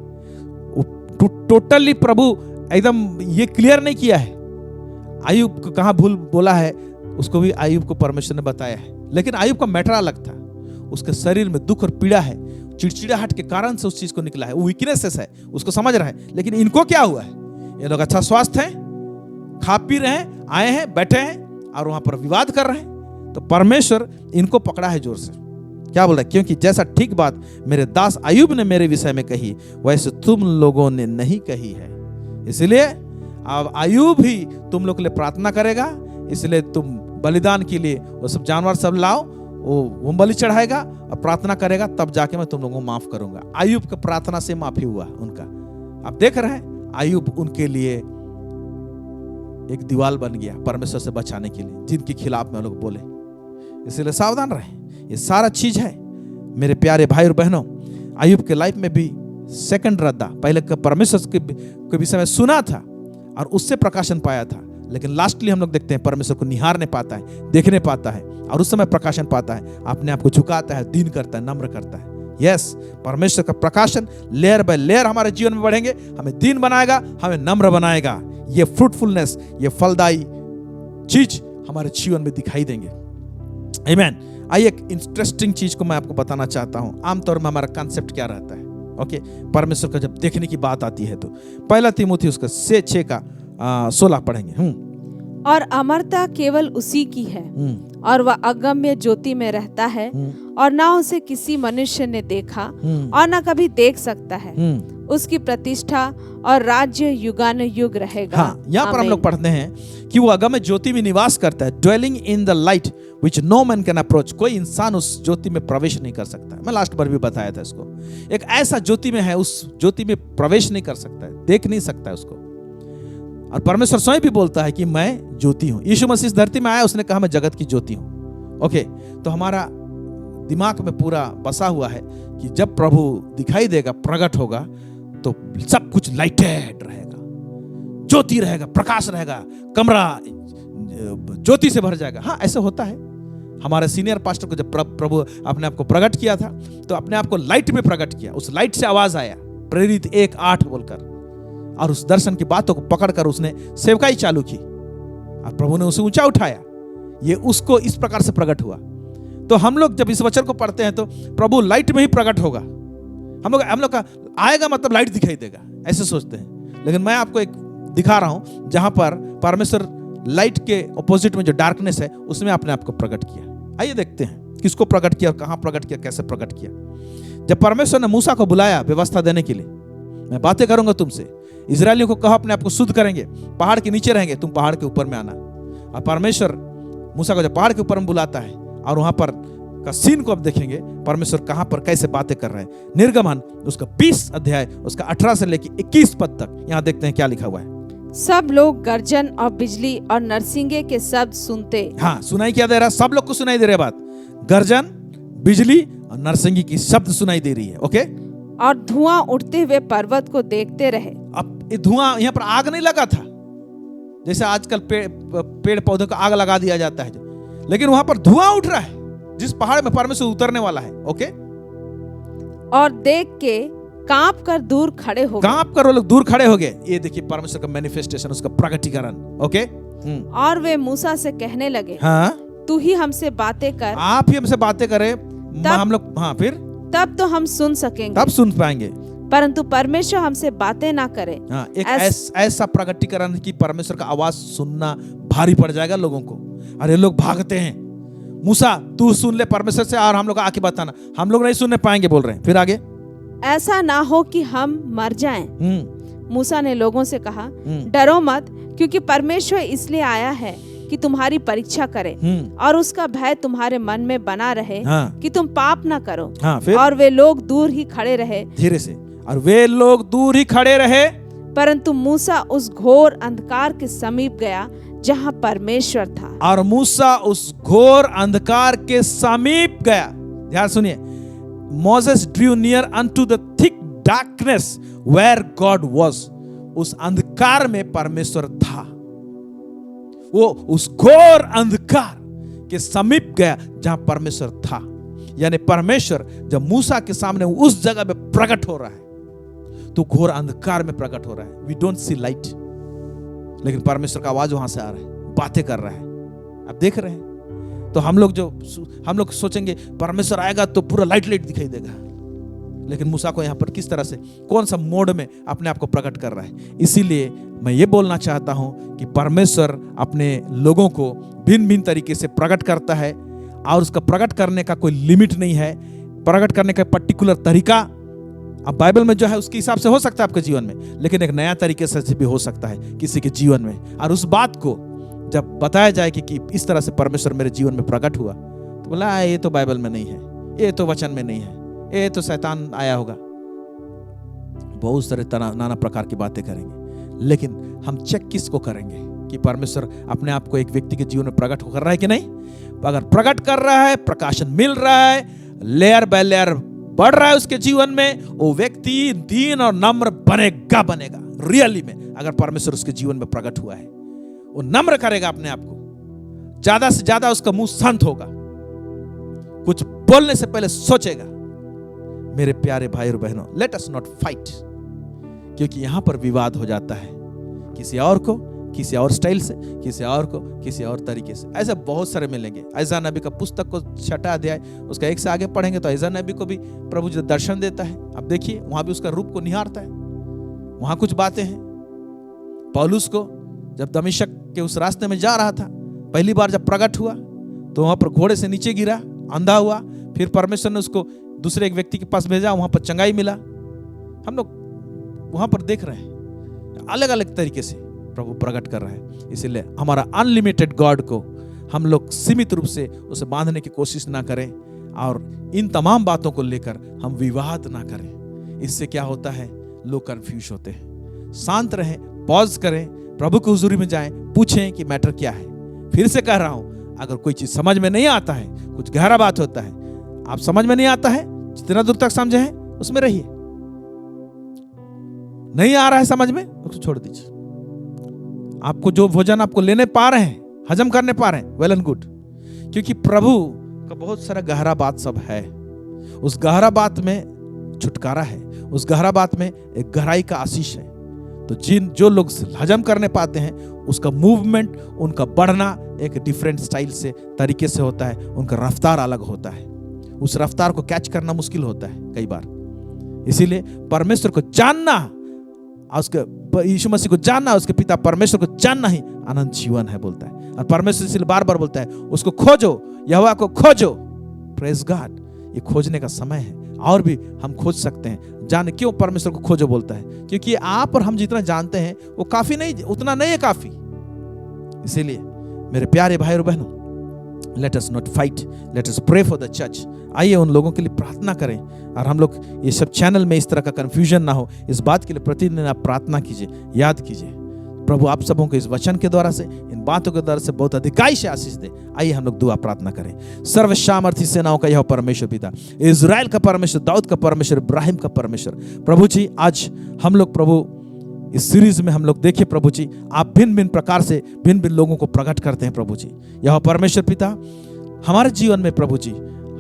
टोटली प्रभु एकदम ये क्लियर नहीं किया है अय्यूब को कहां भूल बोला है, उसको भी अय्यूब को परमेश्वर ने बताया है। लेकिन अय्यूब का मैटर अलग था, उसके शरीर में दुख और पीड़ा है, चिड़चिड़ाहट के कारण से उस चीज को निकला है, वो वीकनेसेस है, उसको समझ रहा है। लेकिन इनको क्या हुआ है? ये लोग अच्छा स्वास्थ्य है, खा पी रहे हैं, आए हैं, बैठे हैं और वहां पर विवाद कर रहे हैं, तो परमेश्वर इनको पकड़ा है जोर से। क्या बोल रहा है? क्योंकि जैसा ठीक बात मेरे दास अय्यूब ने मेरे विषय में कही, वैसे तुम लोगों ने नहीं कही है। इसलिए अब अय्यूब भी तुम लोग के लिए प्रार्थना करेगा, इसलिए तुम बलिदान के लिए वो सब जानवर सब लाओ, वो बलि चढ़ाएगा और प्रार्थना करेगा, तब जाके मैं तुम लोगों को माफ करूंगा। अय्यूब की प्रार्थना से माफी हुआ उनका। आप देख रहे हैं, अय्यूब उनके लिए एक दीवार बन गया परमेश्वर से बचाने के लिए, जिनके खिलाफ में लोग बोले। इसलिए सावधान रहें, ये सारा चीज है मेरे प्यारे भाई और बहनों। अय्यूब के लाइफ में भी सेकंड रद्दा, पहले परमेश्वर के विषय में सुना था और उससे प्रकाशन पाया था, लेकिन लास्टली हम लोग देखते हैं परमेश्वर को निहारने पाता है, देखने पाता है और उस समय प्रकाशन पाता है, अपने आप को झुकाता है, दीन करता है, नम्र करता है। यस, परमेश्वर का प्रकाशन लेयर बाय लेयर हमारे जीवन में बढ़ेंगे, हमें दीन बनाएगा, हमें नम्र बनाएगा। ये फ्रूटफुलनेस, ये फलदायी चीज हमारे जीवन में दिखाई देंगे। आमीन। आइए एक इंटरेस्टिंग चीज को मैं आपको बताना चाहता हूं। आमतौर में हमारा कंसेप्ट क्या रहता है? ओके, परमेश्वर का जब देखने की बात आती है तो पहला तीमुथी उसका 6 का 16 पढ़ेंगे। और अमरता केवल उसी की है और वह अगम्य ज्योति में रहता है और ना उसे किसी मनुष्य ने देखा और ना कभी देख सकता है। उसकी प्रतिष्ठा और राज्य युगानुयुग रहेगा। हाँ, यहाँ पर हम लोग पढ़ते हैं कि वो अगम्य ज्योति में निवास करता है, dwelling in the light which no man can approach। कोई इंसान उस ज्योति में प्रवेश नहीं कर सकता। मैं लास्ट बार भी बताया था इसको, एक ऐसा ज्योति में है, उस ज्योति में प्रवेश नहीं कर सकता है, देख नहीं सकता है उसको। और परमेश्वर स्वयं भी बोलता है कि मैं ज्योति हूं। यीशु मसीह इस धरती में आया, उसने कहा मैं जगत की ज्योति हूं। ओके, तो हमारा दिमाग में पूरा बसा हुआ है कि जब प्रभु दिखाई देगा, प्रकट होगा, तो सब कुछ लाइटेड रहेगा, ज्योति रहेगा, प्रकाश रहेगा, कमरा ज्योति से भर जाएगा। हाँ, ऐसा होता है। हमारे सीनियर पास्टर को जब प्रभु अपने आप को प्रकट किया था, तो अपने आप को लाइट में प्रकट किया। उस लाइट से आवाज आया, प्रेरित 1:8 बोलकर, और उस दर्शन की बातों को पकड़कर उसने सेवकाई चालू की और प्रभु ने उसे ऊंचा उठाया। ये उसको इस प्रकार से प्रकट हुआ। तो हम लोग जब इस वचन को पढ़ते हैं तो प्रभु लाइट में ही प्रकट होगा। हम लोग का आएगा मतलब लाइट दिखाई देगा, ऐसे सोचते हैं। लेकिन मैं आपको एक दिखा रहा हूं जहां पर परमेश्वर लाइट के ऑपोजिट में जो डार्कनेस है उसमें अपने आप को प्रकट किया। आइए देखते हैं किसको प्रकट किया और कहां प्रकट किया, कैसे प्रकट किया। जब परमेश्वर ने मूसा को बुलाया व्यवस्था देने के लिए, मैं बातें करूंगा तुमसे, इजरायलियों को कहा अपने आप को शुद्ध करेंगे, पहाड़ के नीचे रहेंगे, तुम पहाड़ के ऊपर में आना। और परमेश्वर मूसा को जब पहाड़ के ऊपर में बुलाता है और वहां पर का सीन को अब देखेंगे परमेश्वर कहां पर कैसे बातें कर रहे हैं। निर्गमन उसका 20 अध्याय उसका 18 से लेकर 21 पद तक, यहां देखते हैं क्या लिखा हुआ है। सब लोग गर्जन और बिजली और नरसिंगे के शब्द सुनते। हाँ, सुनाई क्या दे रहा? सब लोग को सुनाई दे रही बात, गर्जन, बिजली और नरसिंगी की शब्द सुनाई दे रही है। ओके, और धुआं उठते हुए पर्वत को देखते रहे। अब ये धुआं, यहाँ पर आग नहीं लगा था जैसे आजकल पेड़ पौधों को आग लगा दिया जाता है, लेकिन वहां पर धुआं उठ रहा है जिस पहाड़ में परमेश्वर उतरने वाला है। ओके, और देख के कांप कर दूर खड़े हो गए। कांप कर वो लोग दूर खड़े हो गए। ये देखिए परमेश्वर का मैनिफेस्टेशन, उसका प्रकटीकरण। ओके, और वे मूसा से कहने लगे, हाँ, तू ही हमसे बातें कर, आप ही हमसे बातें करें, हम लोग, हाँ, फिर तब तो हम सुन सकेंगे, तब सुन पाएंगे, परंतु परमेश्वर हमसे बातें ना करे। हाँ, एक ऐसा प्रकटीकरण की परमेश्वर का आवाज सुनना भारी पड़ जाएगा लोगों को। अरे लोग भागते हैं, मूसा तू सुन ले परमेश्वर से और हम लोग आके बताना, हम लोग नहीं सुनने पाएंगे बोल रहे हैं। फिर आगे, ऐसा ना हो कि हम मर जाएं। मूसा ने लोगों से कहा, डरो मत, क्योंकि परमेश्वर इसलिए आया है कि तुम्हारी परीक्षा करे और उसका भय तुम्हारे मन में बना रहे, हाँ, कि तुम पाप ना करो। हाँ, फिर? और वे लोग दूर ही खड़े रहे, धीरे से, और वे लोग दूर ही खड़े रहे, परंतु मूसा उस घोर अंधकार के समीप गया जहां परमेश्वर था। और मूसा उस घोर अंधकार के समीप गया। ध्यान सुनिए, Moses drew near unto the thick darkness where God was। उस अंधकार में परमेश्वर था। वो उस घोर अंधकार के समीप गया जहां परमेश्वर था। यानी परमेश्वर जब मूसा के सामने उस जगह में प्रकट हो रहा है तो घोर अंधकार में प्रकट हो रहा है। वी डोंट सी लाइट, लेकिन परमेश्वर का आवाज वहां से आ रहा है, बातें कर रहा है। आप देख रहे हैं। तो हम लोग सोचेंगे परमेश्वर आएगा तो पूरा लाइट दिखाई देगा, लेकिन मूसा को यहाँ पर किस तरह से, कौन सा मोड में अपने आप को प्रकट कर रहा है। इसीलिए मैं ये बोलना चाहता हूं कि परमेश्वर अपने लोगों को भिन्न भिन्न तरीके से प्रकट करता है और उसका प्रकट करने का कोई लिमिट नहीं है। प्रकट करने का पर्टिकुलर तरीका अब बाइबल में जो है उसके हिसाब से हो सकता है आपके जीवन में, लेकिन एक नया तरीके से भी हो सकता है किसी के जीवन में। और उस बात को जब बताया जाए कि इस तरह से परमेश्वर मेरे जीवन में प्रकट हुआ, तो बोला ये तो बाइबल में नहीं है, ये तो वचन में नहीं है, ये तो शैतान आया होगा। बहुत सारे नाना प्रकार की बातें करेंगे, लेकिन हम चेक किसको करेंगे कि परमेश्वर अपने आप को एक व्यक्ति के जीवन में प्रकट कर रहा है कि नहीं। अगर प्रकट कर रहा है, प्रकाशन मिल रहा है, लेयर बाय लेयर बढ़ रहा है उसके जीवन में, वो व्यक्ति दीन और नम्र बनेगा रियली में। अगर परमेश्वर उसके जीवन में प्रकट हुआ है, वो नम्र करेगा अपने आप को, ज्यादा से ज्यादा उसका मुंह शांत होगा, कुछ बोलने से पहले सोचेगा। मेरे प्यारे भाई और बहनों, लेट अस नॉट फाइट, क्योंकि यहां पर विवाद हो जाता है किसी और को, किसी और स्टाइल से, किसी और को किसी और तरीके से। ऐसे बहुत सारे मिलेंगे। ऐसा नबी का पुस्तक को 6 अध्याय उसका 1 से आगे पढ़ेंगे तो ऐसा नबी को भी प्रभु जी दर्शन देता है। अब देखिए वहां भी उसका रूप को निहारता है, वहां कुछ बातें हैं। पौलुस को जब दमिश्क के उस रास्ते में जा रहा था, पहली बार जब प्रकट हुआ तो वहां पर घोड़े से नीचे गिरा, अंधा हुआ, फिर परमेश्वर ने उसको दूसरे एक व्यक्ति के पास भेजा, वहां पर चंगाई मिला। हम लोग वहां पर देख रहे हैं अलग अलग तरीके से प्रभु प्रकट कर रहा है। इसीलिए हमारा अनलिमिटेड गॉड को हम लोग सीमित रूप से उसे बांधने की कोशिश ना करें और इन तमाम बातों को लेकर हम विवाद ना करें। इससे क्या होता है, लोग कंफ्यूज होते हैं। शांत रहें, पॉज करें, प्रभु की हुजूरी में जाएं, पूछें कि मैटर क्या है। फिर से कह रहा हूं, अगर कोई चीज समझ में नहीं आता है, कुछ गहरा बात होता है, आप समझ में नहीं आता है, जितना दूर तक समझे हैं उसमें रहिए। नहीं आ रहा है समझ में, उसको छोड़ दीजिए। आपको जो भोजन आपको लेने पा रहे हैं, हजम करने पा रहे हैं, वेल एंड गुड, क्योंकि प्रभु का बहुत सारा गहरा बात सब है। उस गहरा बात में छुटकारा है, उस गहरा बात में एक गहराई का आशीष है। तो जो लोग हजम करने पाते हैं, उसका मूवमेंट, उनका बढ़ना एक डिफरेंट स्टाइल से, तरीके से होता है। उनका रफ्तार अलग होता है, उस रफ्तार को कैच करना मुश्किल होता है कई बार। इसीलिए परमेश्वर को जानना, उसके यीशु मसीह को जानना, उसके पिता परमेश्वर को जानना ही अनंत जीवन है बोलता है। और परमेश्वर इसलिए बार बार बोलता है, उसको खोजो, यहोवा को खोजो। प्रेज गॉड, ये खोजने का समय है। और भी हम खोज सकते हैं। जाने क्यों परमेश्वर को खोजो बोलता है, क्योंकि आप और हम जितना जानते हैं वो काफी नहीं, उतना नहीं है काफी। इसीलिए मेरे प्यारे भाई और बहनों, let us not fight, let us pray for the church. आइए उन लोगों के लिए प्रार्थना करें। और हम लोग ये सब चैनल में इस तरह का कंफ्यूजन ना हो, इस बात के लिए प्रतिदिन आप प्रार्थना कीजिए, याद कीजिए। प्रभु आप सबों को इस वचन के द्वारा से, इन बातों के द्वारा से बहुत अधिकाई से आशीष दे। आइए हम लोग दुआ प्रार्थना करें। सर्वसामर्थी सेनाओं का यह परमेश्वर पिता, इजराइल का परमेश्वर, दाऊद का परमेश्वर, इब्राहिम का परमेश्वर, प्रभु जी आज हम लोग प्रभु इस सीरीज में हम लोग देखे प्रभु जी, आप भिन्न भिन्न प्रकार से भिन्न भिन्न लोगों को प्रकट करते हैं प्रभु जी। यह परमेश्वर पिता हमारे जीवन में प्रभु जी,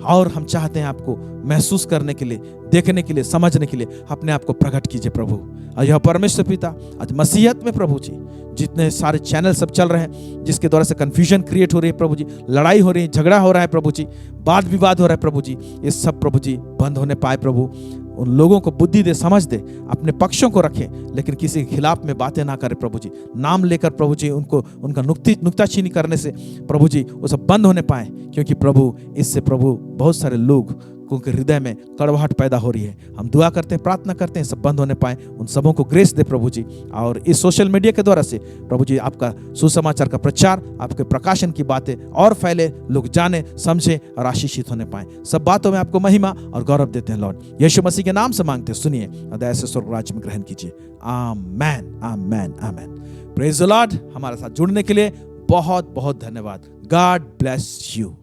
और हम चाहते हैं आपको महसूस करने के लिए, देखने के लिए, समझने के लिए अपने आप को प्रकट कीजिए प्रभु। और यह परमेश्वर पिता आज मसीहत में प्रभु जी, जितने सारे चैनल सब चल रहे हैं, जिसके द्वारा से कंफ्यूजन क्रिएट हो रही है प्रभु जी, लड़ाई हो रही है, झगड़ा हो रहा है प्रभु जी, वाद विवाद हो रहा है प्रभु जी, ये सब प्रभु जी बंद होने पाए प्रभु। उन लोगों को बुद्धि दे, समझ दे, अपने पक्षों को रखें, लेकिन किसी के खिलाफ में बातें ना करें प्रभु जी। नाम लेकर प्रभु जी उनको, उनका नुक्ताचीनी करने से प्रभु जी वो सब बंद होने पाए, क्योंकि प्रभु इससे प्रभु बहुत सारे लोग के हृदय में कड़वाहट पैदा हो रही है। हम दुआ करते हैं, प्रार्थना करते हैं, सब बंद होने पाए। उन सबों को ग्रेस दे प्रभु जी। और इस सोशल मीडिया के द्वारा से प्रभु जी आपका सुसमाचार का प्रचार, आपके प्रकाशन की बातें और फैले, लोग जाने, समझे और आशीषित होने पाए। सब बातों में आपको महिमा और गौरव देते हैं लॉर्ड। यीशु मसीह के नाम से मांगते हैं, सुनिए और दया से स्वर्ग राज्य में ग्रहण कीजिए। Amen, amen, amen. Praise the Lord. हमारे साथ जुड़ने के लिए बहुत बहुत धन्यवाद। God bless you.